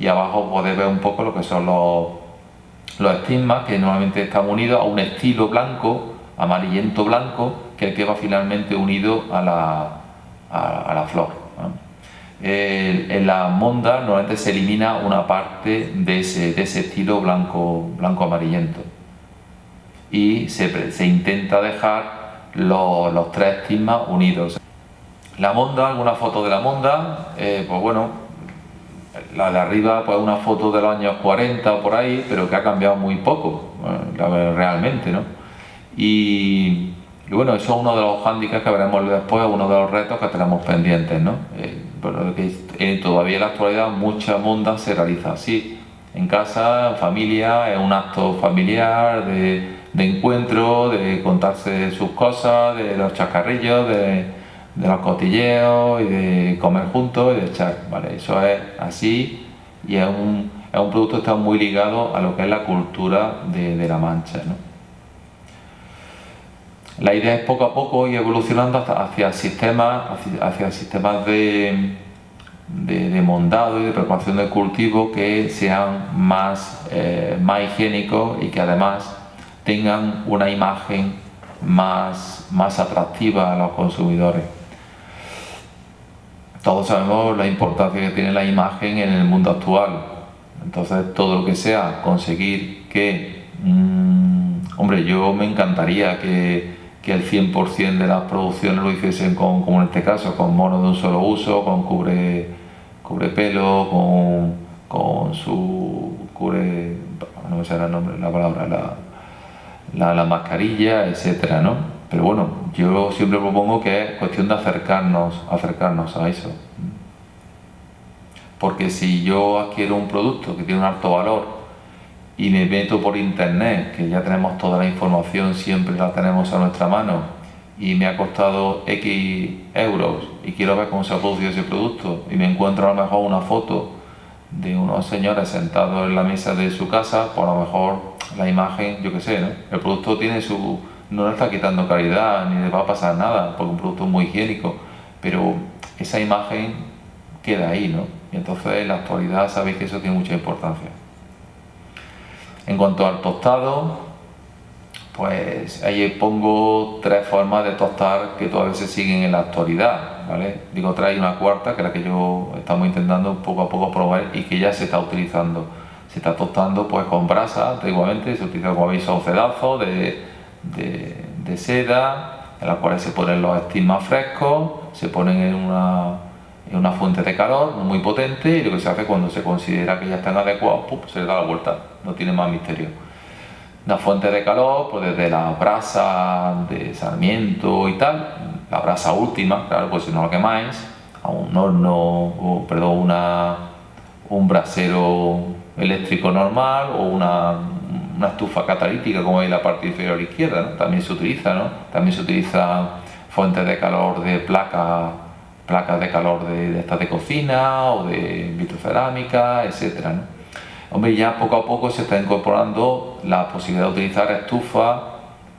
Y abajo podéis ver un poco lo que son los estigmas, que normalmente están unidos a un estilo blanco, amarillento blanco, que es el que va finalmente unido a la flor, ¿no? En la monda normalmente se elimina una parte de ese estilo blanco amarillento y se intenta dejar los 3 estigmas unidos. La monda, alguna foto de la monda, pues bueno, La de arriba, pues una foto de los años 40 o por ahí, pero que ha cambiado muy poco, realmente, ¿no? Y bueno, eso es uno de los hándicaps que veremos después, uno de los retos que tenemos pendientes, ¿no? Pero que todavía en la actualidad mucha monda se realiza así, en casa, en familia, en un acto familiar, de encuentro, de contarse sus cosas, de los chascarrillos, de los cotilleos y de comer juntos y de echar, ¿vale? Eso es así y es un producto que está muy ligado a lo que es la cultura de La Mancha, ¿no? La idea es poco a poco ir evolucionando hacia sistemas de mondado y de preparación del cultivo que sean más higiénicos y que además tengan una imagen más atractiva a los consumidores. Todos sabemos la importancia que tiene la imagen en el mundo actual. Entonces, todo lo que sea conseguir que... hombre, yo me encantaría que el 100% de las producciones lo hiciesen como en este caso, con mono de un solo uso, con cubrepelo, con su no me sale el nombre, la palabra, la mascarilla, etcétera, ¿no? Pero bueno, yo siempre propongo que es cuestión de acercarnos a eso. Porque si yo adquiero un producto que tiene un alto valor y me meto por internet, que ya tenemos toda la información, siempre la tenemos a nuestra mano, y me ha costado X euros y quiero ver cómo se ha producido ese producto, y me encuentro a lo mejor una foto de unos señores sentados en la mesa de su casa, pues a lo mejor la imagen, yo qué sé, ¿no? El producto no le está quitando calidad, ni le va a pasar nada, porque es un producto muy higiénico, pero esa imagen queda ahí, ¿no? Y entonces en la actualidad sabéis que eso tiene mucha importancia. En cuanto al tostado, pues ahí pongo 3 formas de tostar que todavía se siguen en la actualidad, ¿vale? Digo, hay una cuarta, que es la que yo estamos intentando poco a poco probar y que ya se está utilizando. Se está tostando pues con brasa, antiguamente se utiliza, como veis, son pedazos de seda, en las cuales se ponen los estigmas frescos, se ponen en una fuente de calor muy potente, y lo que se hace cuando se considera que ya están adecuados, se le da la vuelta, no tiene más misterio. Una fuente de calor, pues desde la brasa de sarmiento y tal, la brasa última, claro, pues si no lo quemáis, a un horno, un brasero eléctrico normal o una estufa catalítica, como veis en la parte inferior izquierda, ¿no? También se utiliza, ¿no? También se utiliza fuentes de calor de placas de calor de estas de cocina o de vitrocerámica, etcétera, ¿no? Hombre, ya poco a poco se está incorporando la posibilidad de utilizar estufas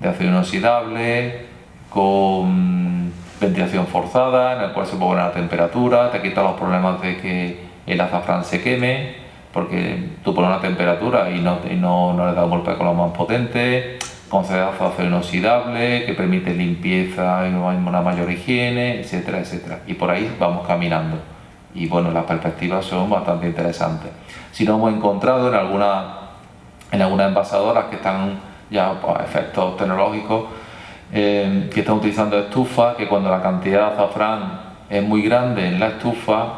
de acero inoxidable con ventilación forzada, en el cual se puede poner la temperatura, te quita los problemas de que el azafrán se queme, porque tú pones una temperatura y no le das golpe con lo más potente, con cedazo de acero inoxidable que permite limpieza y una mayor higiene, etcétera, etcétera. Y por ahí vamos caminando. Y bueno, las perspectivas son bastante interesantes. Si nos hemos encontrado en algunas envasadoras que están ya por efectos tecnológicos, que están utilizando estufas, que cuando la cantidad de azafrán es muy grande en la estufa,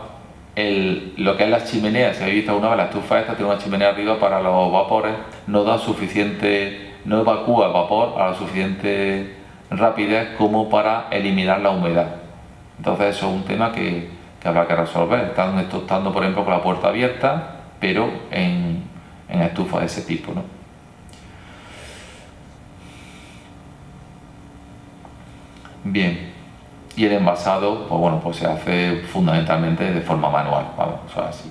lo que es la chimenea, si habéis visto alguna vez, la estufa esta tiene una chimenea arriba para los vapores, no evacúa el vapor a la suficiente rapidez como para eliminar la humedad. Entonces eso es un tema que habrá que resolver. Están tostando, por ejemplo, con la puerta abierta, pero en estufas de ese tipo, ¿no? Bien, y el envasado, pues bueno, pues se hace fundamentalmente de forma manual, vamos, o sea, así.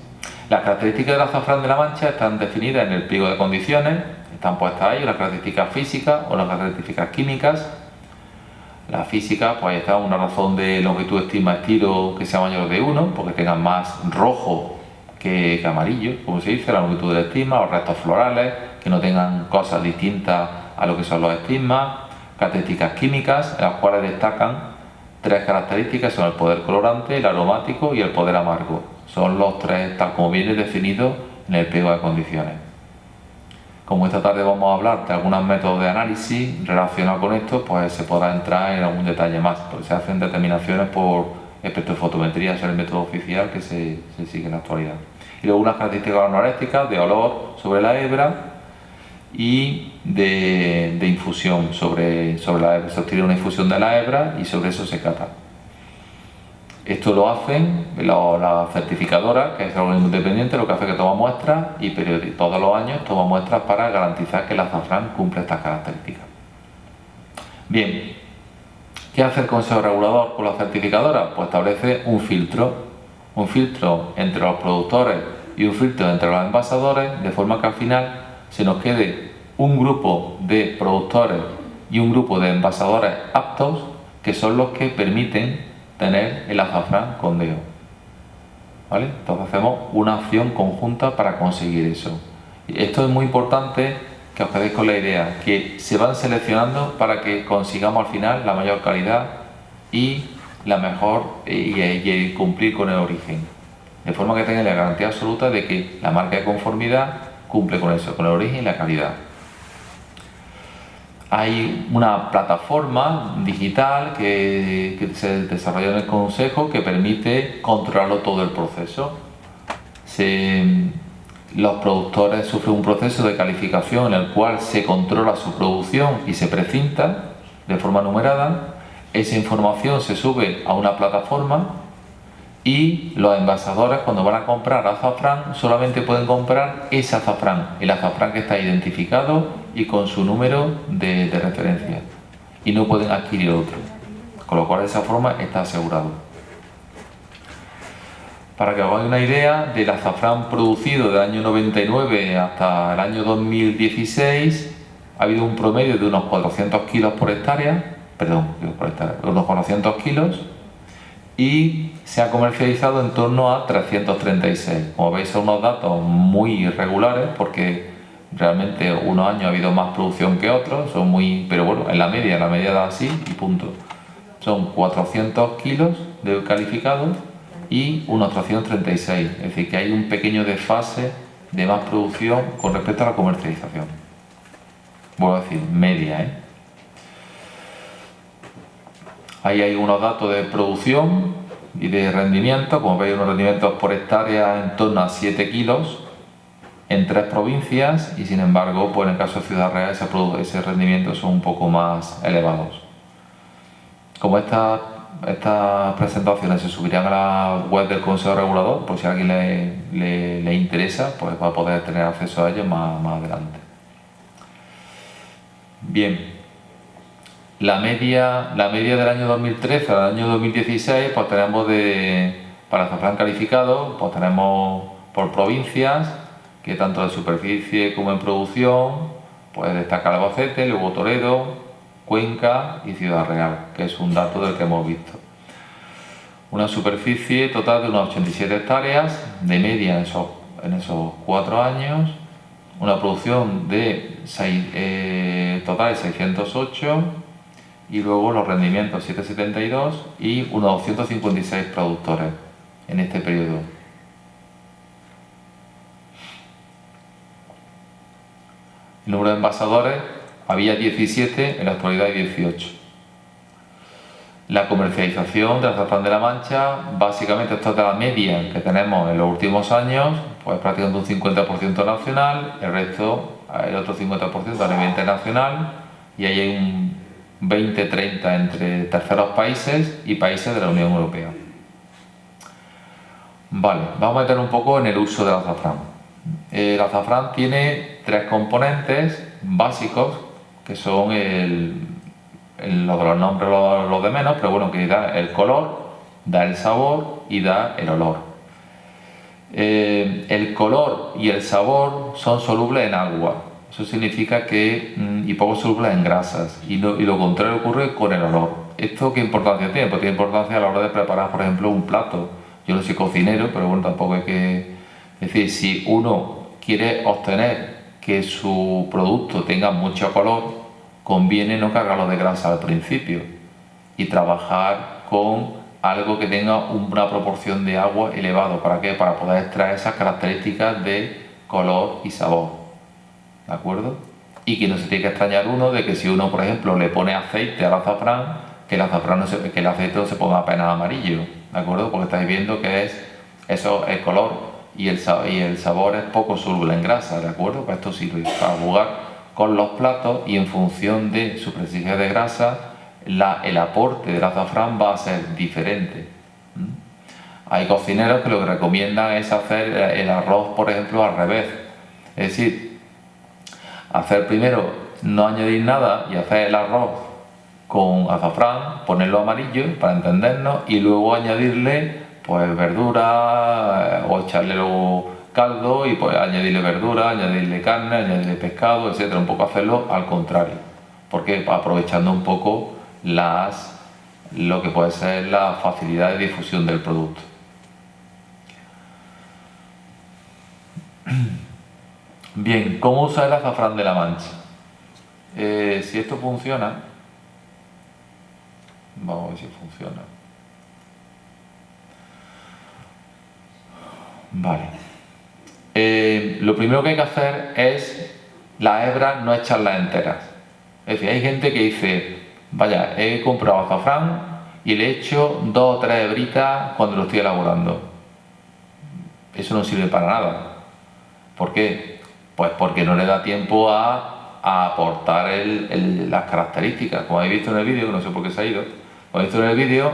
Las características del azafrán de La Mancha están definidas en el pliego de condiciones, están puestas ahí, unas características físicas o unas características químicas. La física, pues ahí está una razón de longitud, estigma, estilo que sea mayor de 1, porque tengan más rojo que amarillo, como se dice, la longitud del estigma, los restos florales, que no tengan cosas distintas a lo que son los estigmas. Características químicas, en las cuales destacan 3 características, son el poder colorante, el aromático y el poder amargo. Son los 3, tal como viene definido en el pliego de condiciones. Como esta tarde vamos a hablar de algunos métodos de análisis relacionados con esto, pues se podrá entrar en algún detalle más, porque se hacen determinaciones por espectrofotometría es el método oficial que se sigue en la actualidad. Y luego unas características organolépticas de olor sobre la hebra y de infusión sobre la hebra. Se obtiene una infusión de la hebra y sobre eso se cata. Esto lo hacen la certificadora, que es el organismo independiente, lo que hace es que toma muestras y todos los años toma muestras para garantizar que el azafrán cumple estas características. Bien, ¿qué hace el Consejo Regulador con la certificadora? Pues establece un filtro entre los productores y un filtro entre los envasadores, de forma que al final se nos quede un grupo de productores y un grupo de envasadores aptos, que son los que permiten tener el azafrán con DEO. ¿Vale? Entonces hacemos una acción conjunta para conseguir eso. Esto es muy importante que os quedéis con la idea, que se van seleccionando para que consigamos al final la mayor calidad y la mejor y cumplir con el origen. De forma que tengáis la garantía absoluta de que la marca de conformidad cumple con eso, con el origen y la calidad. Hay una plataforma digital que se desarrolló en el Consejo que permite controlarlo todo el proceso. Los productores sufren un proceso de calificación en el cual se controla su producción y se precinta de forma numerada. Esa información se sube a una plataforma y los envasadores, cuando van a comprar azafrán, solamente pueden comprar ese azafrán, el azafrán que está identificado y con su número de referencia, y no pueden adquirir otro, con lo cual de esa forma está asegurado. Para que os hagáis una idea, del azafrán producido del año 99 hasta el año 2016 ha habido un promedio de unos 400 kilos por hectárea, unos 400 kilos, y se ha comercializado en torno a 336. Como veis, son unos datos muy irregulares porque realmente unos años ha habido más producción que otros, pero bueno, en la media da así y punto. Son 400 kilos de calificados y unos 336, es decir, que hay un pequeño desfase de más producción con respecto a la comercialización. Vuelvo a decir, media, Ahí hay unos datos de producción y de rendimiento, como veis, unos rendimientos por hectárea en torno a 7 kilos en 3 provincias, y sin embargo, pues en el caso de Ciudad Real ese rendimiento son un poco más elevados. Como estas presentaciones se subirán a la web del Consejo Regulador, por si a alguien le interesa, pues va a poder tener acceso a ellos más adelante. Bien. La media del año 2013 al año 2016, pues tenemos para azafrán calificado, pues tenemos por provincias, que tanto de superficie como en producción, pues destaca Albacete, luego Toledo, Cuenca y Ciudad Real, que es un dato del que hemos visto. Una superficie total de unas 87 hectáreas, de media en esos 4 años, una producción total de 608, y luego los rendimientos 772 y unos 256 productores en este periodo. El número de envasadores, había 17, en la actualidad hay 18. La comercialización del azafrán de la Mancha, básicamente esto es de la media que tenemos en los últimos años, pues prácticamente un 50% nacional, el otro 50% a nivel internacional, y ahí hay un 20-30 entre terceros países y países de la Unión Europea. Vale, vamos a meter un poco en el uso del azafrán. El azafrán tiene 3 componentes básicos, que son los nombres los de menos, pero bueno, que da el color, da el sabor y da el olor. El color y el sabor son solubles en agua. Eso significa y poco solubles en grasas, y lo contrario ocurre con el olor. ¿Esto qué importancia tiene? Pues tiene importancia a la hora de preparar, por ejemplo, un plato. Yo no soy cocinero, pero bueno, tampoco hay que... Es decir, si uno quiere obtener que su producto tenga mucho color, conviene no cargarlo de grasa al principio y trabajar con algo que tenga una proporción de agua elevado. ¿Para qué? Para poder extraer esas características de color y sabor. ¿De acuerdo? Y que no se tiene que extrañar uno de que si uno, por ejemplo, le pone aceite al azafrán, que el aceite no se ponga apenas amarillo. ¿de acuerdo? Porque estáis viendo que eso, el color y el sabor es poco soluble en grasa, ¿de acuerdo? Pues esto sirve para jugar con los platos y en función de su presencia de grasa, el aporte del azafrán va a ser diferente. Hay cocineros que lo que recomiendan es hacer el arroz, por ejemplo, al revés. Es decir, hacer primero no añadir nada y hacer el arroz con azafrán, ponerlo amarillo para entendernos y luego añadirle pues verdura o echarle luego caldo y pues añadirle verdura, añadirle carne, añadirle pescado, etcétera. Un poco hacerlo al contrario, porque aprovechando un poco lo que puede ser la facilidad de difusión del producto. Bien, ¿cómo usar el azafrán de la Mancha? Si esto funciona, vamos a ver si funciona. Vale. Lo primero que hay que hacer es las hebras no echarlas enteras. Es decir, hay gente que dice, vaya, he comprado azafrán y le echo 2 o 3 hebritas cuando lo estoy elaborando. Eso no sirve para nada. ¿Por qué? Pues porque no le da tiempo a aportar las características. Como habéis visto en el vídeo, que no sé por qué se ha ido, como habéis visto en el vídeo,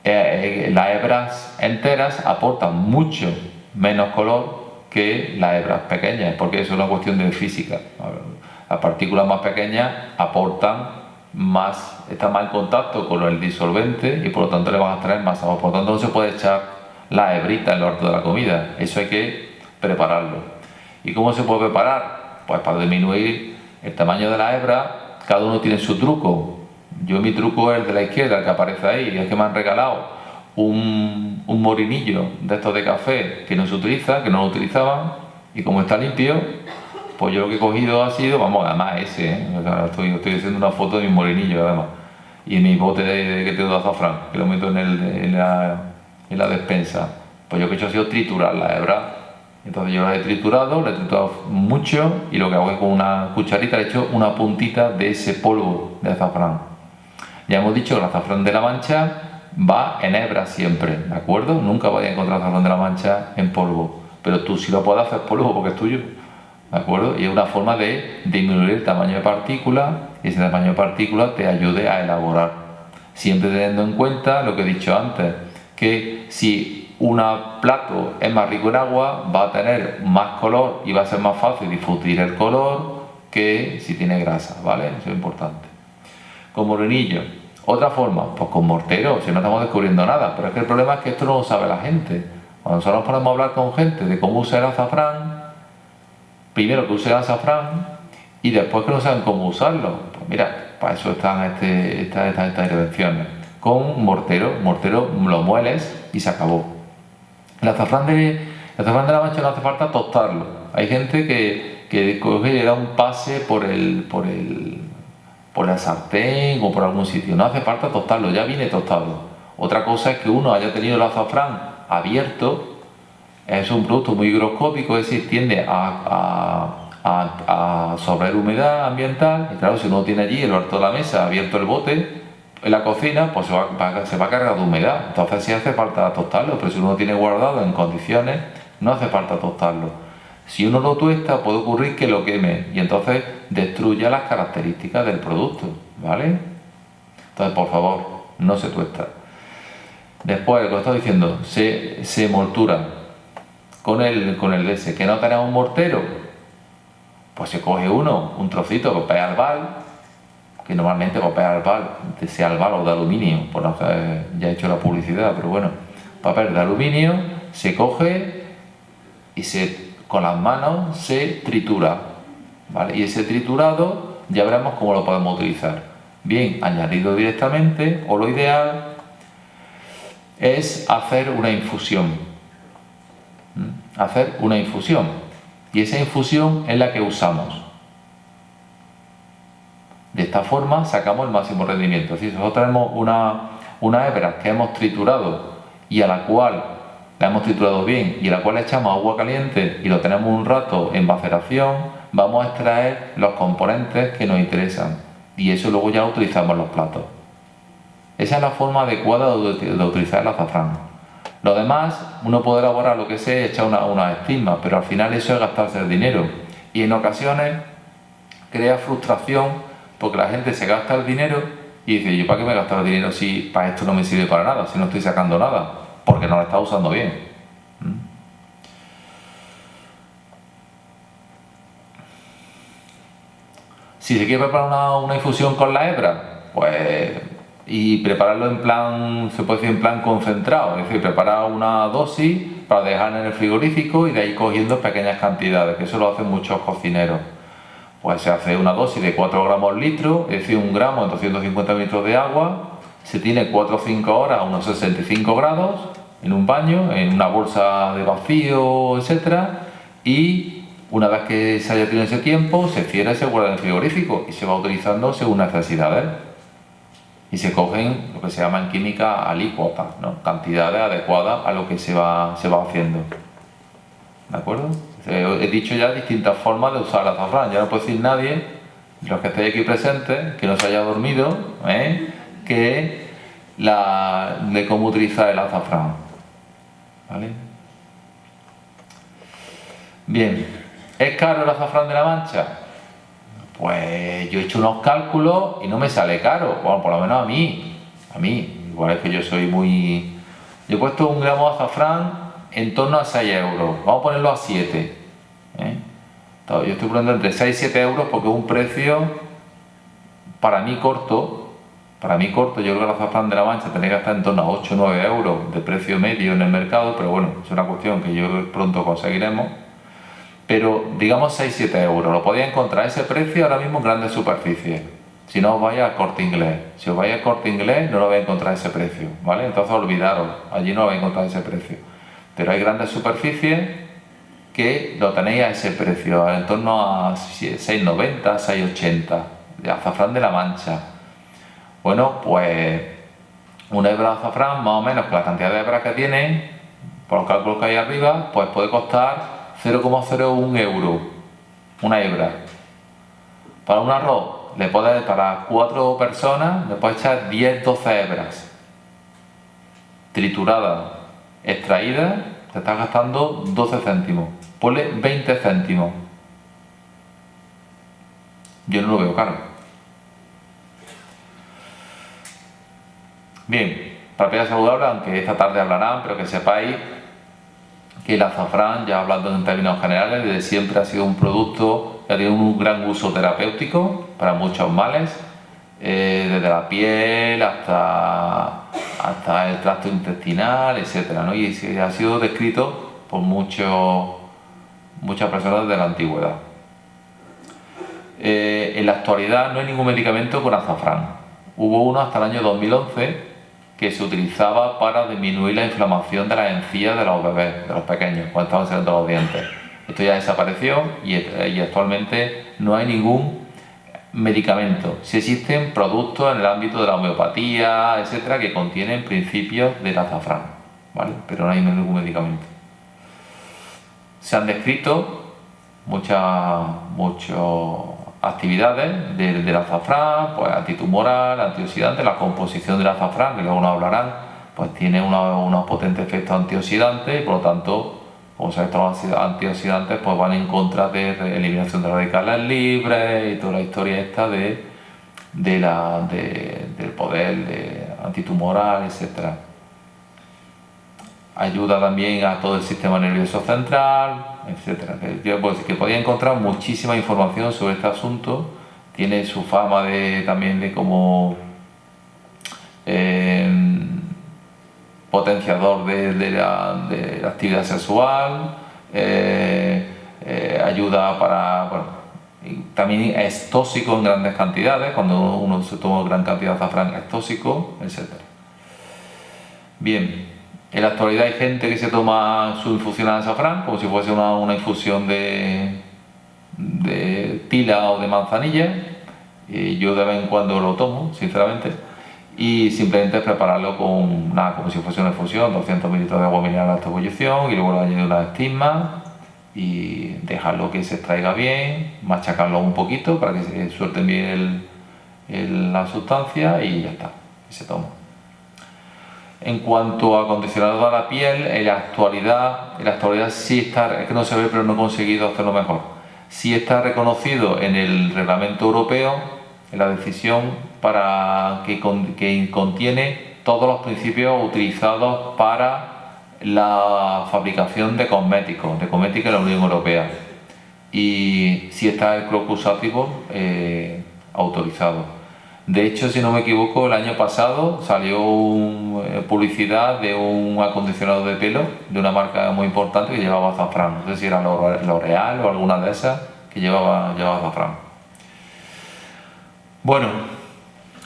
las hebras enteras aportan mucho menos color que las hebras pequeñas, porque eso es una cuestión de física. Las partículas más pequeñas aportan más, están más en contacto con el disolvente y por lo tanto le van a extraer más agua. Por lo tanto no se puede echar la hebrita en lo alto de la comida. Eso hay que prepararlo. ¿Y cómo se puede preparar? Pues para disminuir el tamaño de la hebra, cada uno tiene su truco. Mi truco es el de la izquierda, el que aparece ahí, es que me han regalado un molinillo de estos de café que no se utiliza, que no lo utilizaban, y como está limpio, pues yo lo que he cogido ha sido, vamos, además ese, estoy haciendo una foto de mi molinillo además, y mi bote que tengo de azafrán, que lo meto en la despensa. Pues yo lo que he hecho ha sido triturar la hebra. Entonces yo la he triturado mucho y lo que hago es con una cucharita le he hecho una puntita de ese polvo de azafrán. Ya hemos dicho que el azafrán de la Mancha va en hebra siempre, ¿de acuerdo? Nunca vais a encontrar azafrán de la Mancha en polvo, pero tú sí lo puedes hacer polvo porque es tuyo, ¿de acuerdo? Y es una forma de disminuir el tamaño de partículas y ese tamaño de partículas te ayude a elaborar. Siempre teniendo en cuenta lo que he dicho antes, que si un plato es más rico en agua, va a tener más color y va a ser más fácil difundir el color que si tiene grasa, ¿vale? Eso es importante. Con molinillo, otra forma, pues con mortero, si no estamos descubriendo nada, pero es que el problema es que esto no lo sabe la gente. Cuando nosotros nos ponemos a hablar con gente de cómo usar el azafrán, primero que use el azafrán y después que no saben cómo usarlo. Pues mira, para eso están estas intervenciones. Con mortero lo mueles y se acabó. El azafrán de la Mancha no hace falta tostarlo. Hay gente que coge y le da un pase por la sartén o por algún sitio. No hace falta tostarlo, ya viene tostado. Otra cosa es que uno haya tenido el azafrán abierto. Es un producto muy higroscópico, es decir, tiende a absorber humedad ambiental. Y claro, si uno tiene allí el alto de la mesa abierto el bote en la cocina, pues se va a cargar de humedad. Entonces sí hace falta tostarlo, pero si uno lo tiene guardado en condiciones, no hace falta tostarlo. Si uno lo tuesta, puede ocurrir que lo queme y entonces destruya las características del producto, ¿vale? Entonces, por favor, no se tuesta. Después, lo que estoy diciendo, se moltura con el DS. ¿Que no tenemos un mortero? Pues se coge un trocito, papel albal, que normalmente papel albal, sea albal o de aluminio, por no sé, ya he hecho la publicidad, pero bueno, papel de aluminio, se coge y con las manos se tritura, ¿vale? Y ese triturado ya veremos cómo lo podemos utilizar. Bien, añadido directamente, o lo ideal es hacer una infusión. Hacer una infusión. Y esa infusión es la que usamos. De esta forma sacamos el máximo rendimiento. Si nosotros tenemos una hebra que hemos triturado y a la cual la hemos triturado bien y a la cual le echamos agua caliente y lo tenemos un rato en maceración, vamos a extraer los componentes que nos interesan y eso luego ya lo utilizamos en los platos. Esa es la forma adecuada de utilizar el azafrán. Lo demás, uno puede elaborar lo que sea, echar unas estigmas, pero al final eso es gastarse el dinero. Y en ocasiones crea frustración porque la gente se gasta el dinero y dice, ¿yo para qué me he gastado el dinero si para esto no me sirve para nada, si no estoy sacando nada? Porque no lo está usando bien. Si se quiere preparar una infusión con la hebra, pues, y prepararlo en plan, se puede decir en plan concentrado, es decir, preparar una dosis para dejar en el frigorífico y de ahí cogiendo pequeñas cantidades, que eso lo hacen muchos cocineros. Pues se hace una dosis de 4 gramos litro, es decir, 1 gramo en 250 litros de agua, se tiene 4 o 5 horas a unos 65 grados en un baño, en una bolsa de vacío, etcétera, y una vez que se haya tenido ese tiempo, se cierra y se guarda en el frigorífico y se va utilizando según necesidades. Y se cogen lo que se llama en química alícuotas, ¿no? Cantidades adecuadas a lo que se va haciendo. ¿De acuerdo? He dicho ya distintas formas de usar el azafrán. Ya no puede decir nadie, los que estéis aquí presentes, que no se haya dormido, de cómo utilizar el azafrán. ¿Vale? Bien, ¿es caro el azafrán de la Mancha? Pues yo he hecho unos cálculos y no me sale caro. Bueno, por lo menos a mí. Igual es que yo soy muy... Yo he puesto 1 gramo de azafrán en torno a 6 euros. Vamos a ponerlo a 7. Yo estoy poniendo entre 6 y 7 euros porque es un precio para mí corto. Para mí corto, yo creo que el azafrán de la Mancha tiene que estar en torno a 8 o 9 euros de precio medio en el mercado, pero bueno, es una cuestión que yo pronto conseguiremos. Pero digamos 6-7 euros, lo podéis encontrar a ese precio ahora mismo en grandes superficies. Si no os vais al Corte Inglés, si os vais al Corte Inglés no lo vais a encontrar a ese precio, ¿vale? Entonces olvidaros, allí no lo vais a encontrar a ese precio. Pero hay grandes superficies que lo tenéis a ese precio, en torno a 6,90, 6,80, de azafrán de la Mancha. Bueno, pues una hebra de azafrán, más o menos con la cantidad de hebras que tiene, por los cálculos que hay arriba, pues puede costar 0,01 euro una hebra. Para un arroz, para 4 personas, le puedes echar 10-12 hebras trituradas, extraídas, te estás gastando 12 céntimos. Ponle 20 céntimos. Yo no lo veo caro. Bien, para vida saludable, aunque esta tarde hablarán, pero que sepáis que el azafrán, ya hablando en términos generales, desde siempre ha sido un producto que ha tenido un gran uso terapéutico para muchos males, desde la piel hasta el tracto intestinal, etcétera, ¿no? Y ha sido descrito por muchas personas de la antigüedad. En la actualidad no hay ningún medicamento con azafrán. Hubo uno hasta el año 2011 que se utilizaba para disminuir la inflamación de las encías de los bebés, de los pequeños, cuando estaban saliendo los dientes. Esto ya desapareció y actualmente no hay ningún medicamento. Sí existen productos en el ámbito de la homeopatía, etcétera, que contienen principios del azafrán, ¿vale? Pero no hay ningún medicamento. Se han descrito muchas actividades del azafrán, pues antitumoral, antioxidante. La composición del azafrán, que luego nos hablarán, pues tiene unos potentes efectos antioxidantes y por lo tanto, como sabéis, estos antioxidantes pues van en contra de la eliminación de radicales libres y toda la historia esta del poder antitumoral, etcétera. Ayuda también a todo el sistema nervioso central, etcétera. Que podéis encontrar muchísima información sobre este asunto. Tiene su fama también de como potenciador de la actividad sexual, ayuda para... Bueno, también es tóxico en grandes cantidades, cuando uno se toma gran cantidad de azafrán es tóxico, etcétera. Bien. En la actualidad hay gente que se toma su infusión de azafrán como si fuese una infusión de tila o de manzanilla. Yo de vez en cuando lo tomo, sinceramente, y simplemente prepararlo como si fuese una infusión, 200 mililitros de agua mineral a esta ebullición y luego le añadir unas estigmas y dejarlo que se extraiga bien, machacarlo un poquito para que se suelten bien la sustancia y ya está, y se toma. En cuanto a acondicionador de la piel, en la actualidad sí está, es que no se ve, pero no he conseguido hacerlo mejor. Sí está reconocido en el reglamento europeo, en la decisión que contiene todos los principios utilizados para la fabricación de cosméticos en la Unión Europea. Y sí está el Crocus Active autorizado. De hecho, si no me equivoco, el año pasado salió publicidad de un acondicionador de pelo de una marca muy importante que llevaba azafrán. No sé si era L'Oreal o alguna de esas que llevaba azafrán. Bueno,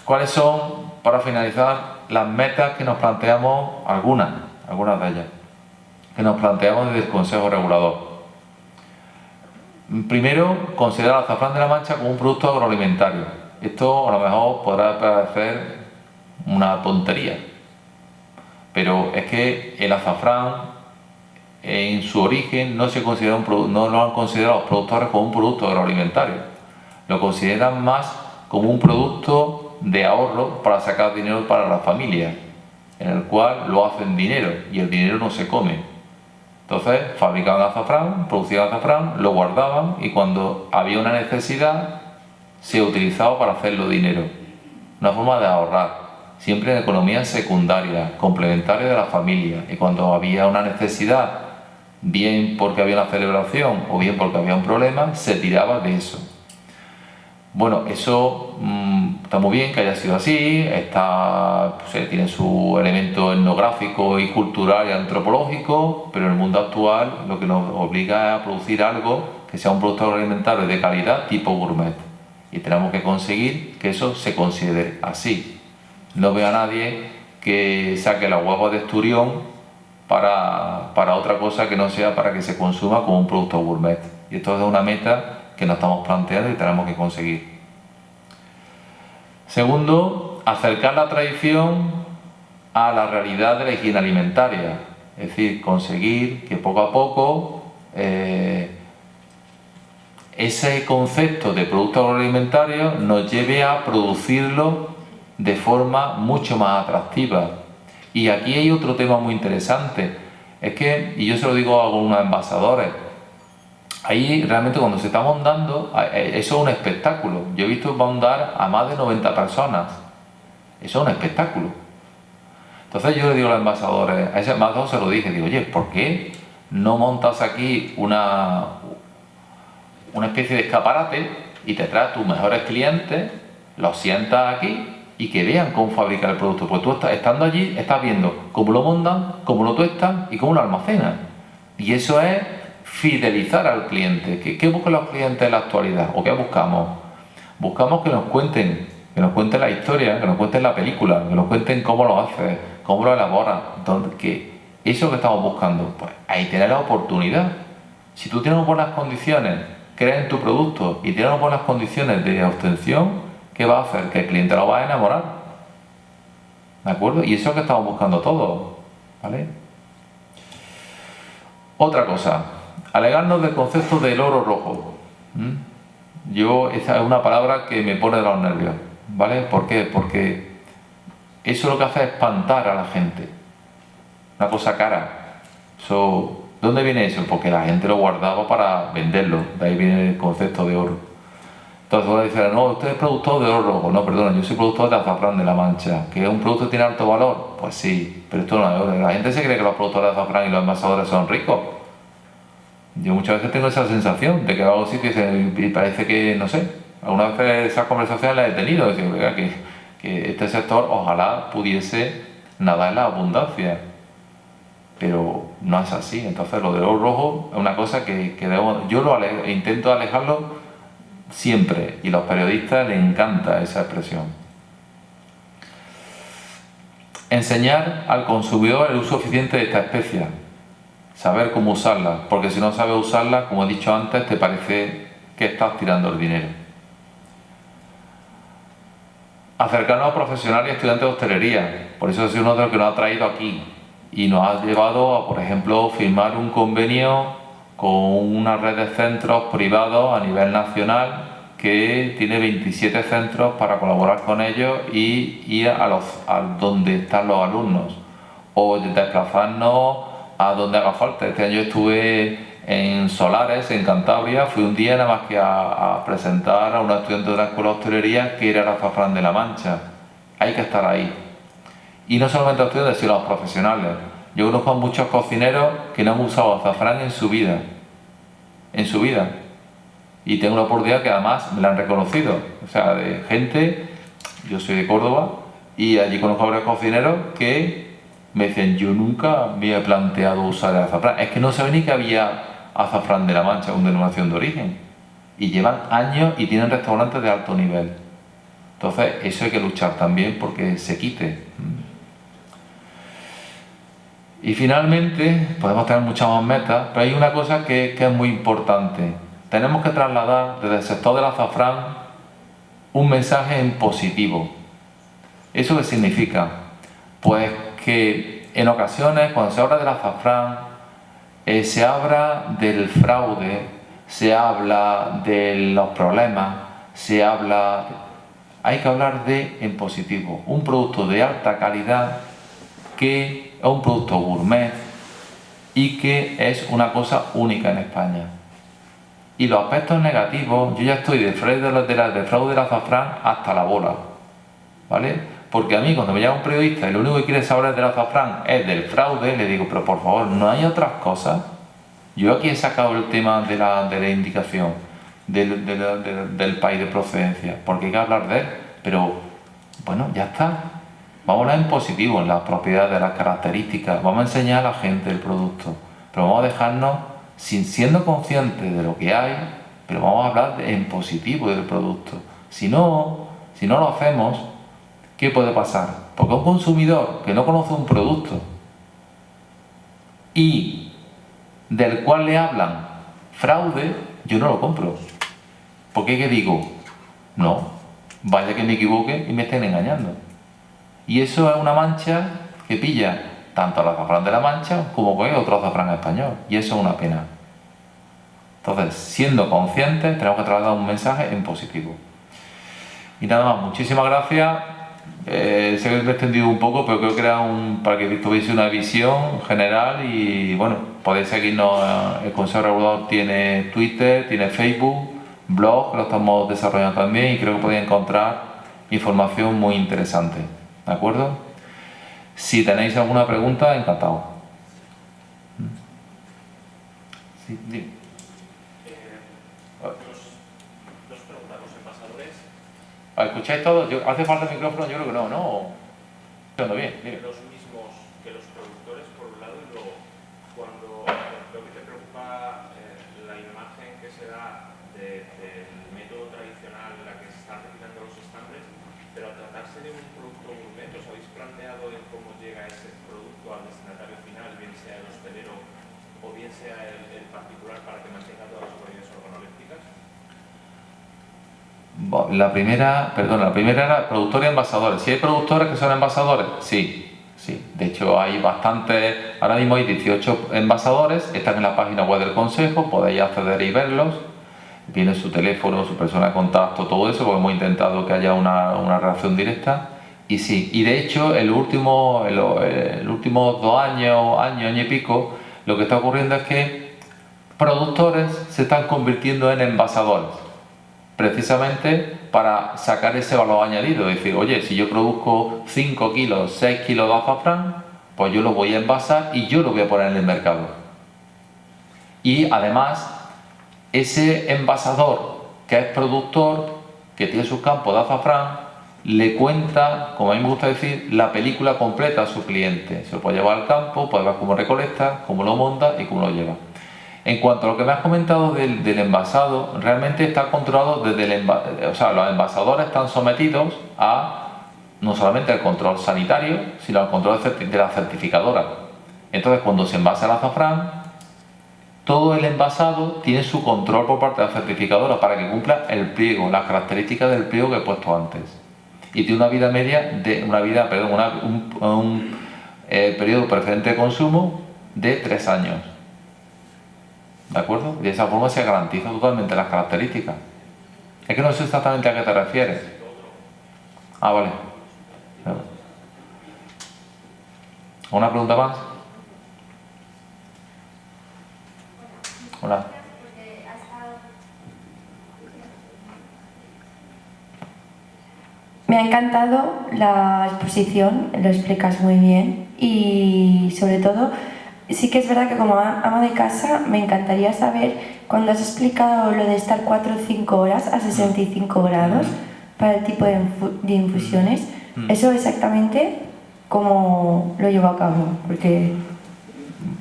¿cuáles son, para finalizar, las metas que nos planteamos, algunas de ellas, que nos planteamos desde el Consejo Regulador? Primero, considerar el azafrán de la Mancha como un producto agroalimentario. Esto a lo mejor podrá parecer una tontería, pero es que el azafrán en su origen no lo han considerado los productores como un producto agroalimentario, lo consideran más como un producto de ahorro para sacar dinero para la familia, en el cual lo hacen dinero y el dinero no se come. Entonces fabricaban azafrán, producían azafrán, lo guardaban y cuando había una necesidad se utilizaba para hacerlo dinero. Una forma de ahorrar, siempre en economía secundaria, complementaria de la familia. Y cuando había una necesidad, bien porque había una celebración o bien porque había un problema, se tiraba de eso. Bueno, eso está muy bien que haya sido así, tiene su elemento etnográfico y cultural y antropológico, pero en el mundo actual lo que nos obliga es a producir algo que sea un producto agroalimentario de calidad tipo gourmet. Y tenemos que conseguir que eso se considere así. No veo a nadie que saque los huevos de esturión para otra cosa que no sea para que se consuma como un producto gourmet. Y esto es una meta que nos estamos planteando y tenemos que conseguir. Segundo, acercar la tradición a la realidad de la higiene alimentaria. Es decir, conseguir que poco a poco ese concepto de producto agroalimentario nos lleve a producirlo de forma mucho más atractiva. Y aquí hay otro tema muy interesante, es que, y yo se lo digo a algunos envasadores, ahí realmente cuando se está mondando, eso es un espectáculo. Yo he visto mondar a más de 90 personas, eso es un espectáculo. Entonces yo le digo a los envasadores, a ese envasador se lo dije, digo, oye, ¿por qué no montas aquí una especie de escaparate y te traes tus mejores clientes, los sientas aquí y que vean cómo fabricar el producto? Porque tú estando allí estás viendo cómo lo montan, cómo lo tuestan y cómo lo almacenan. Y eso es fidelizar al cliente. ¿Qué buscan los clientes en la actualidad? ¿O qué buscamos? Buscamos que nos cuenten la historia, que nos cuenten la película, que nos cuenten cómo lo hace, cómo lo elabora. Eso que estamos buscando, pues ahí tienes la oportunidad. Si tú tienes buenas condiciones, crees en tu producto y tienes buenas condiciones de obtención, ¿qué va a hacer? Que el cliente lo va a enamorar. ¿De acuerdo? Y eso es lo que estamos buscando todos. ¿Vale? Otra cosa, alegarnos del concepto del oro rojo. Esa es una palabra que me pone de los nervios. ¿Vale? ¿Por qué? Porque eso lo que hace es espantar a la gente. Una cosa cara. ¿Dónde viene eso? Porque la gente lo guardaba para venderlo. De ahí viene el concepto de oro. Entonces uno dice, no, usted es productor de oro rojo. No, perdona, yo soy productor de azafrán de la Mancha. ¿Que es un producto que tiene alto valor? Pues sí, pero esto no es oro. La gente se cree que los productores de azafrán y los envasadores son ricos. Yo muchas veces tengo esa sensación de que va a algún sitio y parece que, no sé, alguna vez esas conversaciones las he tenido. Es decir, que este sector ojalá pudiese nadar en la abundancia. Pero no es así. Entonces lo del oro rojo es una cosa que intento alejarlo siempre, y a los periodistas les encanta esa expresión. Enseñar al consumidor el uso eficiente de esta especia, saber cómo usarla, porque si no sabes usarla, como he dicho antes, te parece que estás tirando el dinero. Acercarnos a profesionales y estudiantes de hostelería, por eso ha sido uno de los que nos ha traído aquí y nos ha llevado a, por ejemplo, firmar un convenio con una red de centros privados a nivel nacional que tiene 27 centros para colaborar con ellos y ir a donde están los alumnos. o desplazarnos a donde haga falta. Este año estuve en Solares, en Cantabria, fui un día nada más que a presentar a una estudiante de una escuela de hostelería que era el azafrán de la Mancha. Hay que estar ahí. Y no solamente los estudiantes, sino los profesionales. Yo conozco a muchos cocineros que no han usado azafrán en su vida. En su vida. Y tengo la oportunidad que además me la han reconocido. O sea, de gente, yo soy de Córdoba, y allí conozco a varios cocineros que me dicen, yo nunca me he planteado usar el azafrán. Es que no sabía ni que había azafrán de la Mancha, una denominación de origen. Y llevan años y tienen restaurantes de alto nivel. Entonces, eso hay que luchar también porque se quite. Y finalmente, podemos tener muchas más metas, pero hay una cosa que es muy importante. Tenemos que trasladar desde el sector del azafrán un mensaje en positivo. ¿Eso qué significa? Pues que en ocasiones, cuando se habla del azafrán, se habla del fraude, se habla de los problemas, se habla... Hay que hablar de en positivo. Un producto de alta calidad que es un producto gourmet y que es una cosa única en España. Y los aspectos negativos, yo ya estoy de fraude del azafrán hasta la bola, ¿vale? Porque a mí cuando me llama un periodista y lo único que quiere saber del azafrán es del fraude, le digo, pero por favor, ¿no hay otras cosas? Yo aquí he sacado el tema de la indicación del país de procedencia, porque hay que hablar de él, pero bueno, ya está. Vamos a hablar en positivo, en las propiedades, las características, vamos a enseñar a la gente el producto, pero vamos a dejarnos siendo conscientes de lo que hay, pero vamos a hablar en positivo del producto. Si no lo hacemos, ¿qué puede pasar? Porque un consumidor que no conoce un producto y del cual le hablan fraude, yo no lo compro. Porque ¿qué digo? No, vaya que me equivoque y me estén engañando. Y eso es una mancha que pilla tanto al azafrán de la Mancha como cualquier otro azafrán español. Y eso es una pena. Entonces, siendo conscientes, tenemos que trasladar un mensaje en positivo. Y nada más, muchísimas gracias. Sé que me he extendido un poco, pero creo que era para que tuviese una visión general. Y bueno, podéis seguirnos. El Consejo Regulador tiene Twitter, tiene Facebook, blog, que lo estamos desarrollando también. Y creo que podéis encontrar información muy interesante. ¿De acuerdo? Si tenéis alguna pregunta, encantado. Sí, dime. Dos preguntas, los envasadores. ¿Escucháis todo? ¿Hace falta el micrófono? Yo creo que no, ¿no? Escuchando bien, dime. Los mismos que los productores, por un lado, y luego, cuando lo que te preocupa la imagen que se da del método tradicional en la que se están reciclando los estambres, pero al tratarse de un producto gourmet, ¿os habéis planteado en cómo llega ese producto al destinatario final, bien sea el hostelero o bien sea el particular, para que mantenga todas las propiedades organolépticas? La primera era productores y envasadores. ¿Si hay productores que son envasadores? Sí. De hecho, hay bastantes, ahora mismo hay 18 envasadores, están en la página web del Consejo, podéis acceder y verlos. Viene su teléfono, su persona de contacto, todo eso, porque hemos intentado que haya una relación directa. Y sí, y de hecho, el último 2 años, año y pico, lo que está ocurriendo es que productores se están convirtiendo en envasadores, precisamente para sacar ese valor añadido. Es decir, oye, si yo produzco 5 kilos, 6 kilos de azafrán, pues yo lo voy a envasar y yo lo voy a poner en el mercado. Y además, ese envasador que es productor, que tiene sus campos de azafrán, le cuenta, como a mí me gusta decir, la película completa a su cliente. Se lo puede llevar al campo, puede ver cómo recolecta, cómo lo monta y cómo lo lleva. En cuanto a lo que me has comentado del envasado, realmente está controlado desde el envasado. O sea, los envasadores están sometidos a no solamente al control sanitario, sino al control de la certificadora. Entonces, cuando se envasa el azafrán, todo el envasado tiene su control por parte de la certificadora para que cumpla el pliego, las características del pliego que he puesto antes. Y tiene una vida media un periodo preferente de consumo de 3 años. ¿De acuerdo? Y de esa forma se garantiza totalmente las características. Es que no sé exactamente a qué te refieres. Ah, vale. ¿Una pregunta más? Hola. Me ha encantado la exposición, lo explicas muy bien y sobre todo sí que es verdad que como ama de casa me encantaría saber cuando has explicado lo de estar 4 o 5 horas a 65 grados para el tipo de infusiones, eso exactamente cómo lo llevo a cabo, porque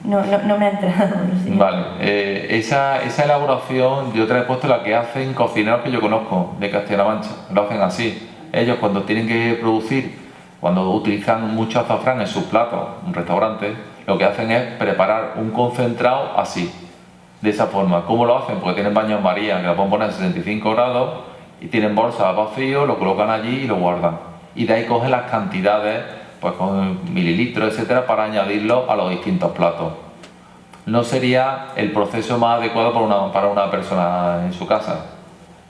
no me ha entrado. No sé. Vale, esa elaboración yo te he puesto la que hacen cocineros que yo conozco de Castilla-La Mancha, lo hacen así. Ellos cuando tienen que producir, cuando utilizan mucho azafrán en sus platos, un restaurante, lo que hacen es preparar un concentrado así, de esa forma. ¿Cómo lo hacen? Porque tienen baños María, que lo pueden poner a 65 grados y tienen bolsas vacío, lo colocan allí y lo guardan. Y de ahí cogen las cantidades, pues con mililitros, etcétera, para añadirlo a los distintos platos. No sería el proceso más adecuado para una persona en su casa.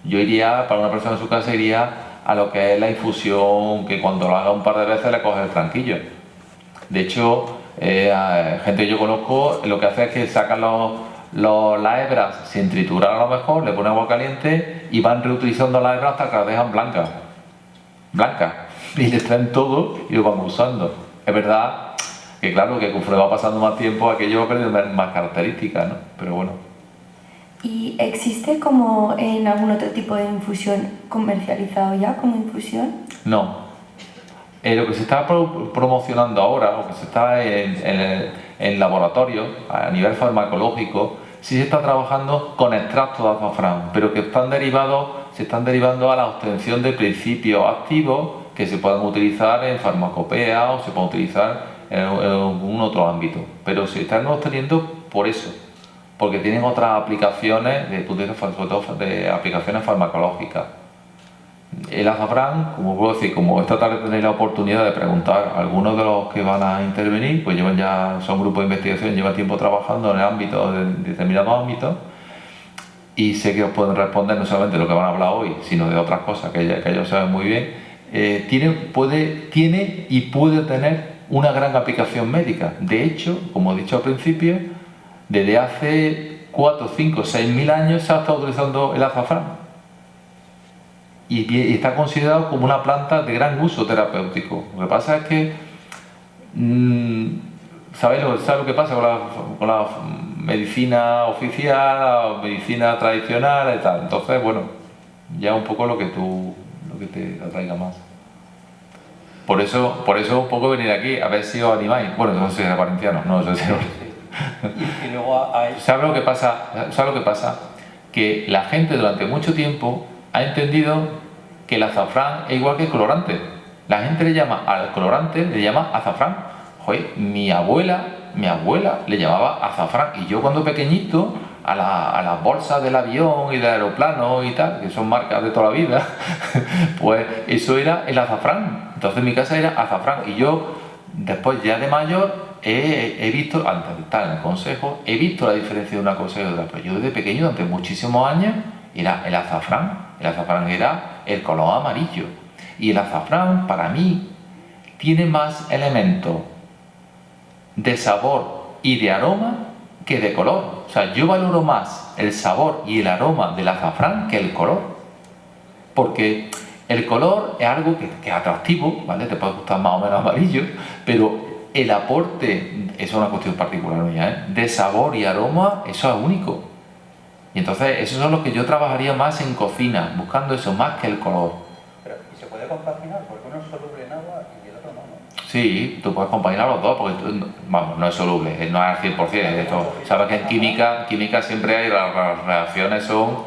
Yo iría, para una persona en su casa, iría a lo que es la infusión, que cuando lo haga un par de veces le coge el tranquillo. De hecho, gente que yo conozco, lo que hace es que sacan las hebras sin triturar a lo mejor, le ponen agua caliente y van reutilizando las hebras hasta que las dejan blancas. Y les traen todo y lo van usando. Es verdad que claro, que conforme va pasando más tiempo aquello va perdiendo más características, ¿no? Pero bueno. ¿Y existe como en algún otro tipo de infusión comercializado ya como infusión? No. Lo que se está promocionando ahora, o que se está en laboratorio, a nivel farmacológico, sí se está trabajando con extractos de azafrán, pero que se están derivando a la obtención de principios activos que se puedan utilizar en farmacopea o se pueden utilizar en algún otro ámbito. Pero se están obteniendo por eso, porque tienen otras aplicaciones, sobre todo de aplicaciones farmacológicas. El azafrán, como puedo decir, como esta tarde tenéis la oportunidad de preguntar a algunos de los que van a intervenir, pues son grupos de investigación, llevan tiempo trabajando en el ámbito de determinados ámbitos y sé que os pueden responder no solamente de lo que van a hablar hoy, sino de otras cosas que ellos saben muy bien. Tiene y puede tener una gran aplicación médica. De hecho, como he dicho al principio, desde hace 4, 5, 6.000 años se ha estado utilizando el azafrán. Y está considerado como una planta de gran uso terapéutico. Lo que pasa es que, ¿sabes lo que pasa con la medicina oficial, la medicina tradicional y tal? Entonces, bueno, ya un poco lo que te atraiga más. Por eso un poco venir aquí, a ver si os animáis. Bueno, no soy valenciano, no soy y luego ¿Sabes lo que pasa? Que la gente durante mucho tiempo ha entendido que el azafrán es igual que el colorante. La gente le llama al colorante, le llama azafrán. Joder, mi abuela le llamaba azafrán. Y yo cuando pequeñito, a las bolsas del avión y del aeroplano y tal, que son marcas de toda la vida, pues eso era el azafrán. Entonces en mi casa era azafrán. Y yo, después ya de mayor, he visto, antes de estar en el consejo, he visto la diferencia de una cosa y otra. Pero yo desde pequeño, durante muchísimos años, era el azafrán. El azafrán era el color amarillo. Y el azafrán, para mí, tiene más elementos de sabor y de aroma que de color. O sea, yo valoro más el sabor y el aroma del azafrán que el color. Porque el color es algo que es atractivo, ¿vale? Te puede gustar más o menos amarillo, pero el aporte, eso es una cuestión particular mía, ¿eh? De sabor y aroma, eso es único. Y entonces, esos son los que yo trabajaría más en cocina, buscando eso más que el color. Pero, ¿y se puede compaginar? Porque uno es soluble en agua y el otro no, ¿no? Sí, tú puedes compaginar los dos, porque vamos, no es soluble, no es al 100%. De hecho, sabes que en química siempre hay, las reacciones son,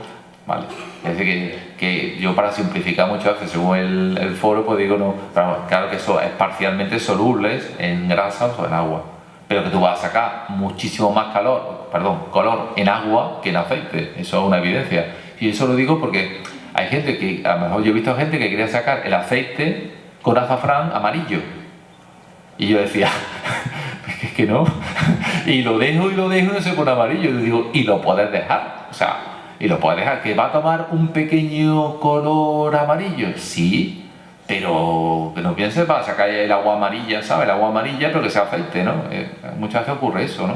¿vale? Es decir, que yo para simplificar muchas veces, según el foro, pues digo, no, claro que eso es parcialmente solubles en grasas o en agua. Pero que tú vas a sacar muchísimo más color en agua que en aceite. Eso es una evidencia. Y eso lo digo porque hay gente que, a lo mejor yo he visto gente que quería sacar el aceite con azafrán amarillo. Y yo decía, es que no. Y lo dejo y no se pone amarillo. Y yo digo, y lo puedes dejar. O sea, y lo puedes dejar. ¿Que va a tomar un pequeño color amarillo? Sí. pero que no piense para sacar el agua amarilla, ¿sabes? El agua amarilla, pero que sea aceite, ¿no? Muchas veces ocurre eso, ¿no?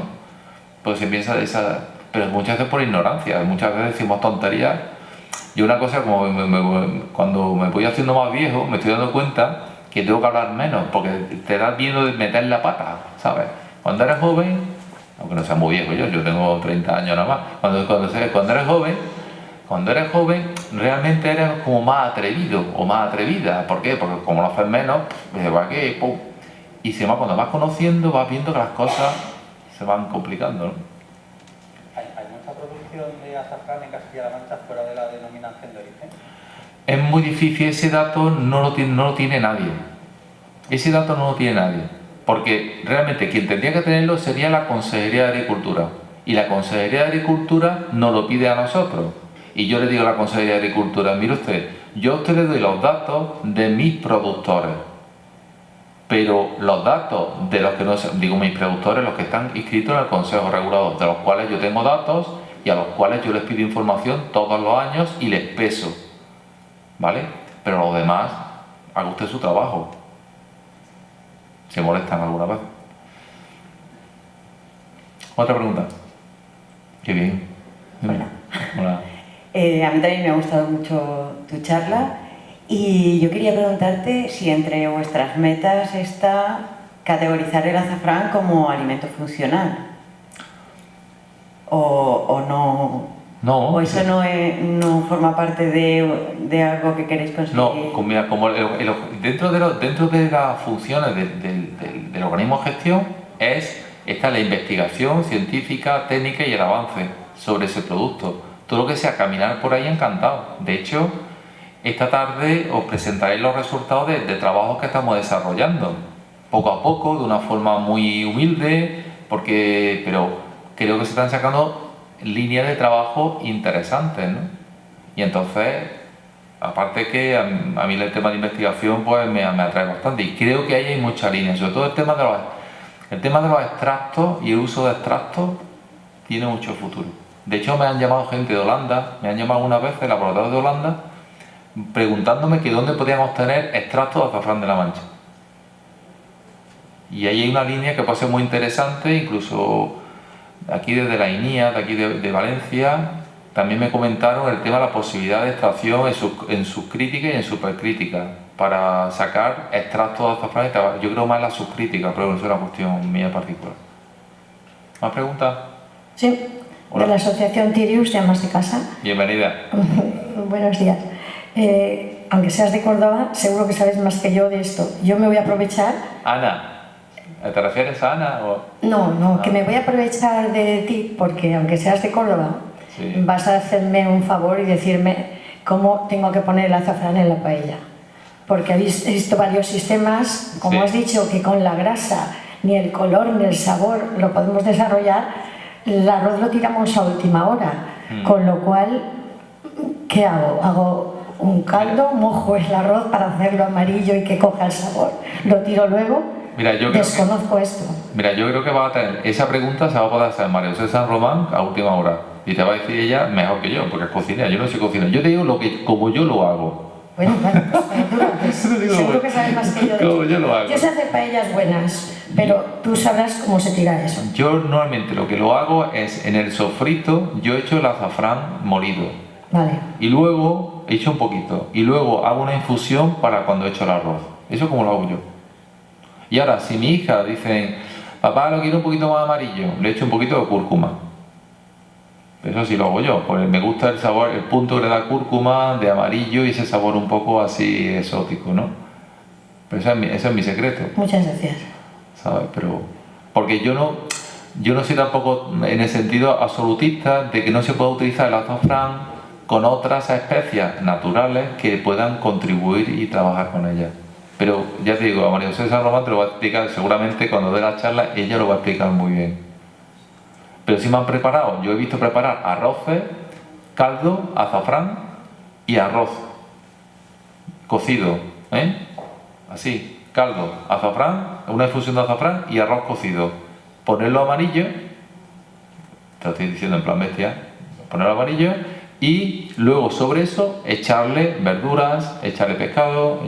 Pues se piensa de esa... Pero muchas veces por ignorancia, muchas veces decimos tonterías. Y una cosa, como cuando me voy haciendo más viejo, me estoy dando cuenta que tengo que hablar menos, porque te das miedo de meter la pata, ¿sabes? Cuando eres joven, aunque no sea muy viejo yo tengo 30 años nada más, cuando eres joven, realmente eres como más atrevido o más atrevida. ¿Por qué? Porque como lo haces menos, pues va que, pum. Y si más, cuando vas conociendo, vas viendo que las cosas se van complicando, ¿no? ¿Hay mucha producción de azafrán en Castilla-La Mancha fuera de la denominación de origen? Es muy difícil, ese dato no lo tiene nadie. Ese dato no lo tiene nadie. Porque realmente quien tendría que tenerlo sería la Consejería de Agricultura. Y la Consejería de Agricultura nos lo pide a nosotros. Y yo le digo a la Consejería de Agricultura, mire usted, yo a usted le doy los datos de mis productores. Pero los datos de los que no digo mis productores, los que están inscritos en el Consejo Regulador, de los cuales yo tengo datos y a los cuales yo les pido información todos los años y les peso. ¿Vale? Pero los demás, haga usted su trabajo. ¿Se molestan alguna vez? ¿Otra pregunta? Qué bien. Hola. Hola. A mí también me ha gustado mucho tu charla y yo quería preguntarte si entre vuestras metas está categorizar el azafrán como alimento funcional o no. No. ¿O eso no forma parte de algo que queréis conseguir? No, mira, como dentro de las funciones del organismo de gestión está la investigación científica, técnica y el avance sobre ese producto. Todo lo que sea caminar por ahí, encantado. De hecho, esta tarde os presentaré los resultados de trabajos que estamos desarrollando. Poco a poco, de una forma muy humilde, pero creo que se están sacando líneas de trabajo interesantes, ¿no? Y entonces, aparte que a mí el tema de investigación pues me atrae bastante y creo que ahí hay muchas líneas, sobre todo el tema de los extractos y el uso de extractos tiene mucho futuro. De hecho, me han llamado gente de Holanda, me han llamado algunas veces laboratorios de Holanda preguntándome que dónde podían obtener extractos de azafrán de la Mancha. Y ahí hay una línea que puede ser muy interesante, incluso aquí desde la INIA, de aquí de Valencia, también me comentaron el tema de la posibilidad de extracción en subcrítica y en supercrítica para sacar extractos de azafrán y tabaco. Yo creo más en la subcrítica, pero no es una cuestión mía particular. ¿Más preguntas? Sí, Hola. de la asociación Tirius de Amas de Casa. Bienvenida. Buenos días. Aunque seas de Córdoba, seguro que sabes más que yo de esto. Yo me voy a aprovechar... Ana. ¿Te refieres a Ana? No, que me voy a aprovechar de ti porque aunque seas de Córdoba, Sí. vas a hacerme un favor y decirme cómo tengo que poner el azafrán en la paella. Porque he visto varios sistemas, como Sí. has dicho, que con la grasa, ni el color ni el sabor lo podemos desarrollar, el arroz lo tiramos a última hora. Con lo cual, ¿qué hago? Hago un caldo, mojo el arroz para hacerlo amarillo y que coja el sabor. Lo tiro luego. Mira, yo Desconozco esto. creo que va a tener esa pregunta, se va a poder hacer María José San Román a última hora. Y te va a decir ella mejor que yo, porque es cocinera. Yo no soy cocinera. Yo te digo como yo lo hago. Bueno, pues tú lo haces. Seguro que sabes más que yo. Como yo lo hago. Yo sé hacer paellas buenas, pero tú sabrás cómo se tira eso. Yo normalmente lo que lo hago es en el sofrito, yo echo el azafrán molido. Vale. Y luego echo un poquito. Y luego hago una infusión para cuando echo el arroz. Eso como lo hago yo. Y ahora, si mi hija dice, papá, lo quiero un poquito más amarillo, le echo un poquito de cúrcuma. Eso sí lo hago yo, porque me gusta el sabor, el punto que le da cúrcuma de amarillo y ese sabor un poco así exótico, ¿no? Pero ese es mi secreto, Muchas gracias. ¿sabes? Pero, porque yo no soy tampoco en el sentido absolutista de que no se pueda utilizar el azafrán con otras especias naturales que puedan contribuir y trabajar con ellas. Pero ya te digo, a María José San Román te lo va a explicar, seguramente cuando dé la charla ella lo va a explicar muy bien. Pero sí me han preparado, yo he visto preparar arroces, caldo, azafrán y arroz cocido, ¿eh? Así, caldo, azafrán, una infusión de azafrán y arroz cocido. Ponerlo amarillo, te lo estoy diciendo en plan bestia, ponerlo amarillo y luego sobre eso echarle verduras, echarle pescado,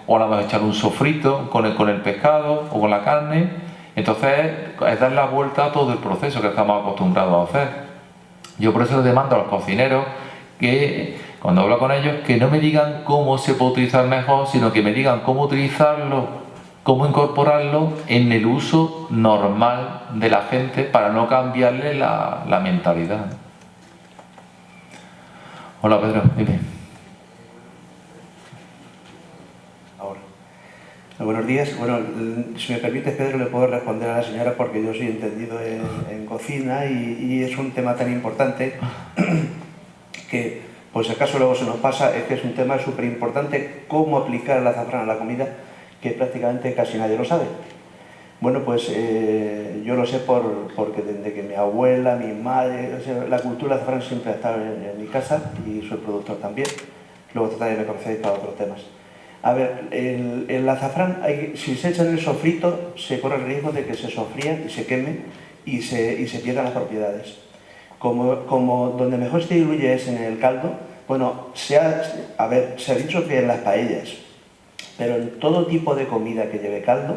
o a lo mejor echarle un sofrito con el pescado o con la carne. Entonces es dar la vuelta a todo el proceso que estamos acostumbrados a hacer. Yo por eso les demando a los cocineros que cuando hablo con ellos que no me digan cómo se puede utilizar mejor, sino que me digan cómo utilizarlo, cómo incorporarlo en el uso normal de la gente para no cambiarle la mentalidad. Hola Pedro, dime. Ahora. Buenos días. Bueno, si me permite, Pedro, le puedo responder a la señora porque yo soy entendido en cocina y es un tema tan importante que, pues si acaso luego se nos pasa, es que es un tema súper importante cómo aplicar el azafrán a la comida, que prácticamente casi nadie lo sabe. Bueno, pues yo lo sé porque desde que mi abuela, mi madre, o sea, la cultura del azafrán siempre ha estado en mi casa y soy productor también. Luego también me conocéis para otros temas. A ver, el azafrán, si se echa en el sofrito, se corre el riesgo de que se sofría y se queme y se pierdan las propiedades. Como donde mejor se diluye es en el caldo, bueno, se ha dicho que en las paellas, pero en todo tipo de comida que lleve caldo,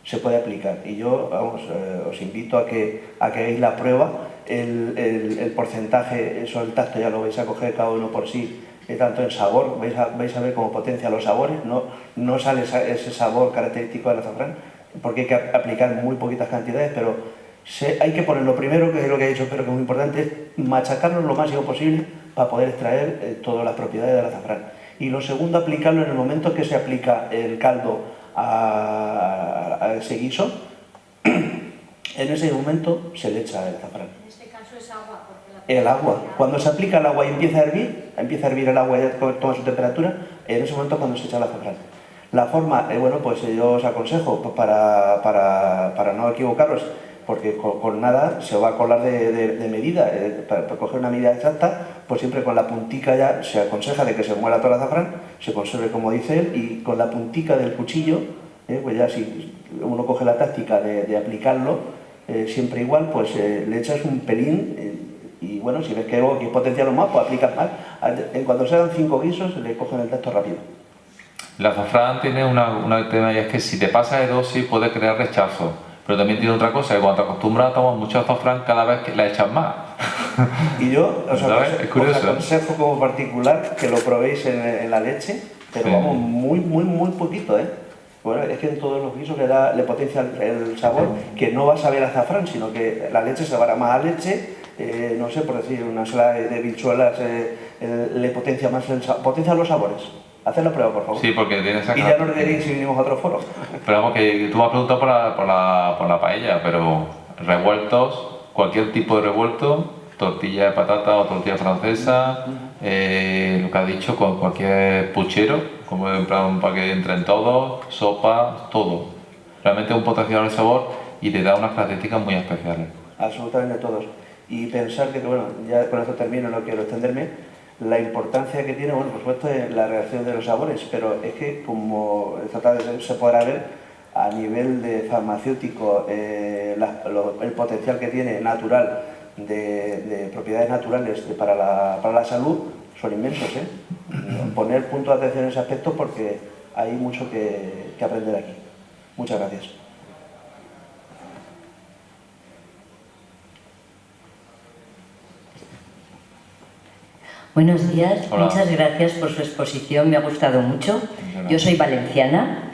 se puede aplicar. Y yo, os invito a que hagáis la prueba. El porcentaje, eso el tacto ya lo vais a coger cada uno por sí, tanto en sabor, vais a ver cómo potencia los sabores, no sale ese sabor característico del azafrán, porque hay que aplicar muy poquitas cantidades, pero hay que ponerlo primero, que es lo que he dicho, pero que es muy importante, es machacarlo lo máximo posible para poder extraer todas las propiedades del azafrán. Y lo segundo, aplicarlo en el momento que se aplica el caldo a ese guiso, en ese momento se le echa el azafrán. En este caso es agua. El agua. Cuando se aplica el agua y empieza a hervir el agua y toma su temperatura, en ese momento es cuando se echa el azafrán. La forma, bueno, pues yo os aconsejo, para no equivocaros, porque con nada se va a colar de medida, para coger una medida exacta, pues siempre con la puntica ya se aconseja de que se muela todo el azafrán, se conserve como dice él, y con la puntica del cuchillo, pues ya si uno coge la táctica de aplicarlo, siempre igual, pues le echas un pelín, y bueno, si ves que hay que potenciarlo más, pues aplicas más. En cuanto se hagan 5 guisos, le cogen el tacto rápido. El azafrán tiene una tema, y es que si te pasas de dosis puede crear rechazo. Pero también tiene otra cosa, que cuando te acostumbras a tomar mucho azafrán, cada vez que la echas más. Y yo os curioso. aconsejo como particular que lo probéis en la leche, pero sí, vamos, muy poquito, ¿eh? Bueno, es que en todos los guisos le potencia el sabor, que no va a saber azafrán, sino que la leche se va más a leche, no sé, por decir, una ensalada de bichuelas le potencia más potencia los sabores. Haced la prueba, por favor. Sí, porque tienes esa. Y ya nos diréis si venimos a otro foro. Pero vamos, que tú me has preguntado por la paella, pero revueltos, cualquier tipo de revuelto, tortilla de patata o tortilla francesa, lo que ha dicho, con cualquier puchero, como en plan para que entren todos, sopa, todo. Realmente es un potenciador de sabor y te da unas características muy especiales. Absolutamente todos. Y pensar que, bueno, ya con esto termino, no quiero extenderme, la importancia que tiene, bueno, por supuesto, la reacción de los sabores, pero es que, como esta tarde se podrá ver, a nivel de farmacéutico, el potencial que tiene natural de propiedades naturales para la salud son inmensos, ¿eh? Poner punto de atención en ese aspecto porque hay mucho que aprender aquí. Muchas gracias. Buenos días, hola. Muchas gracias por su exposición, me ha gustado mucho. Yo soy valenciana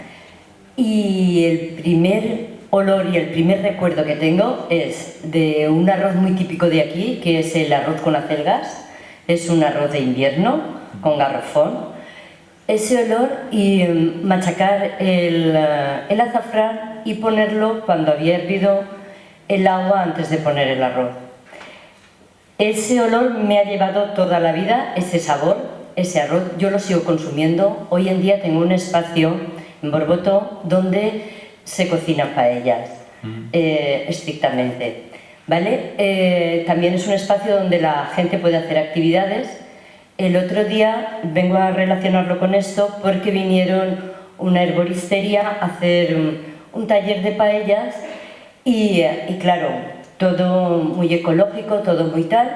y el primer olor y el primer recuerdo que tengo es de un arroz muy típico de aquí, que es el arroz con acelgas. Es un arroz de invierno con garrofón. Ese olor y machacar el azafrán y ponerlo cuando había hervido el agua antes de poner el arroz. Ese olor me ha llevado toda la vida, ese sabor, ese arroz, yo lo sigo consumiendo. Hoy en día tengo un espacio en Borboto donde se cocinan paellas, estrictamente, ¿vale? También es un espacio donde la gente puede hacer actividades. El otro día vengo a relacionarlo con esto porque vinieron una herboristería a hacer un taller de paellas y claro, todo muy ecológico, todo muy tal,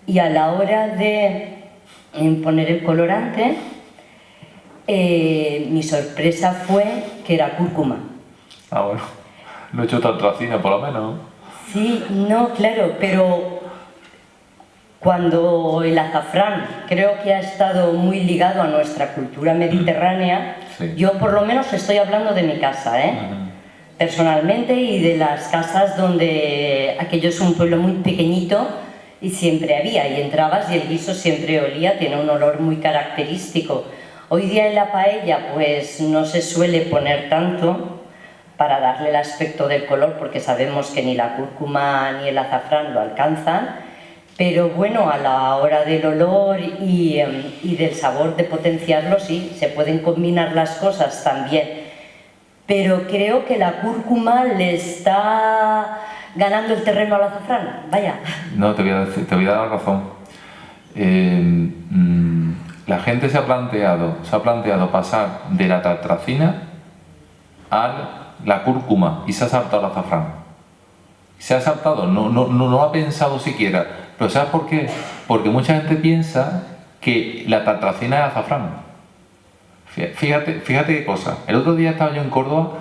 y a la hora de poner el colorante, mi sorpresa fue que era cúrcuma. Ah, bueno. Lo he hecho tartracina, por lo menos. Sí, no, claro, pero cuando el azafrán creo que ha estado muy ligado a nuestra cultura mediterránea, Sí. yo por lo menos estoy hablando de mi casa, personalmente, y de las casas donde aquello es un pueblo muy pequeñito y siempre había, y entrabas y el guiso siempre olía, tiene un olor muy característico. Hoy día en la paella pues no se suele poner tanto para darle el aspecto del color, porque sabemos que ni la cúrcuma ni el azafrán lo alcanzan, pero bueno, a la hora del olor y del sabor, de potenciarlo, sí, se pueden combinar las cosas también. Pero creo que la cúrcuma le está ganando el terreno al azafrán, vaya. No, te voy a dar la razón. La gente se ha planteado pasar de la tartracina a la cúrcuma y se ha saltado el azafrán. Se ha saltado, no lo ha pensado siquiera. Pero ¿sabes por qué? Porque mucha gente piensa que la tartracina es azafrán. Fíjate qué cosa. El otro día estaba yo en Córdoba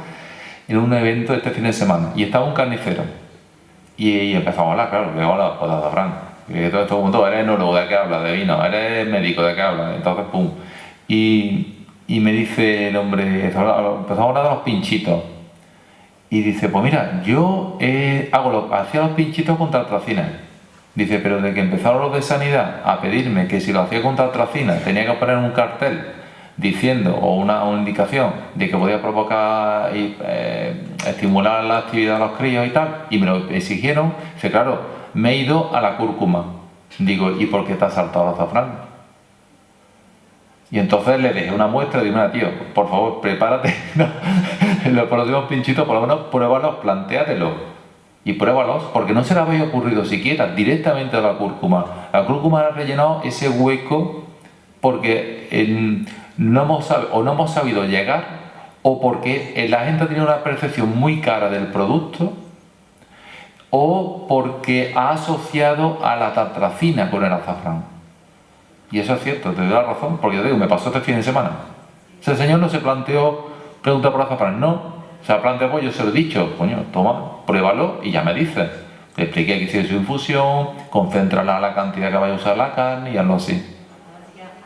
en un evento este fin de semana y estaba un carnicero y empezamos a hablar, claro, le hola, pues azafrán. Y todo el mundo, eres enólogo, ¿de qué hablas? De vino. Eres médico, ¿de qué hablas? Entonces, pum. Y me dice el hombre, empezamos a hablar de los pinchitos. Y dice, pues mira, yo hacía los pinchitos con tartracina. Dice, pero de que empezaron los de sanidad a pedirme que si lo hacía con tartracina tenía que poner un cartel diciendo, o una indicación de que podía provocar y estimular la actividad de los críos y tal, y me lo exigieron, dice, claro, me he ido a la cúrcuma. Digo, ¿y por qué te has saltado el azafrán? Y entonces le dejé una muestra y dije, mira, tío, por favor, prepárate, ¿no? Los próximos pinchitos, por lo menos pruébalos, plantéatelos y pruébalos, porque no se le había ocurrido siquiera directamente a la cúrcuma. La cúrcuma ha rellenado ese hueco porque no hemos sabido llegar, o porque la gente ha tenido una percepción muy cara del producto, o porque ha asociado a la tartracina con el azafrán. Y eso es cierto, te doy la razón, porque yo digo, me pasó este fin de semana. Ese señor no se planteó preguntar por azafrán, no. Se ha planteado, pues yo se lo he dicho, coño, toma, pruébalo y ya me dices. Le expliqué que hiciera su infusión, concéntrala a la cantidad que vaya a usar la carne y hazlo así. A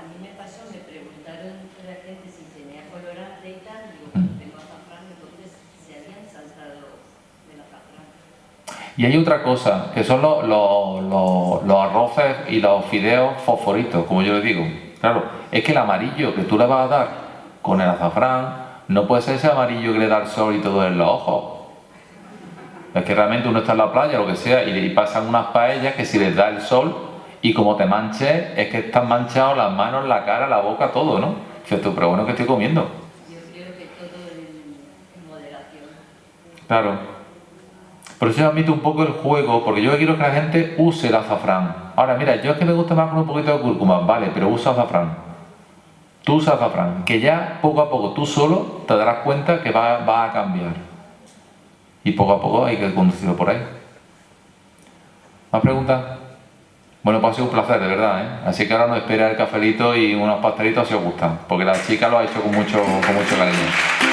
mí me pasó, me preguntaron la gente si tenía colorante y tal, digo, tengo azafrán, entonces se habían saltado del azafrán. Y hay otra cosa, que son los arroces y los fideos fosforitos, como yo les digo. Claro, es que el amarillo que tú le vas a dar con el azafrán no puede ser ese amarillo que le da el sol y todo en los ojos. Es que realmente uno está en la playa, lo que sea, y pasan unas paellas que si les da el sol y como te manches, es que están manchados las manos, la cara, la boca, todo, ¿no? Cierto, pero bueno, ¿qué estoy comiendo? Yo creo que todo en moderación. Claro. Por eso yo admito un poco el juego, porque yo quiero que la gente use el azafrán. Ahora, mira, yo es que me gusta más con un poquito de cúrcuma, vale, pero usa azafrán. Tú usas azafrán, que ya poco a poco tú solo te darás cuenta que va a cambiar. Y poco a poco hay que conducirlo por ahí. ¿Más preguntas? Bueno, pues ha sido un placer, de verdad, ¿eh? Así que ahora nos espera el cafelito y unos pastelitos si os gustan, porque la chica lo ha hecho con mucho cariño.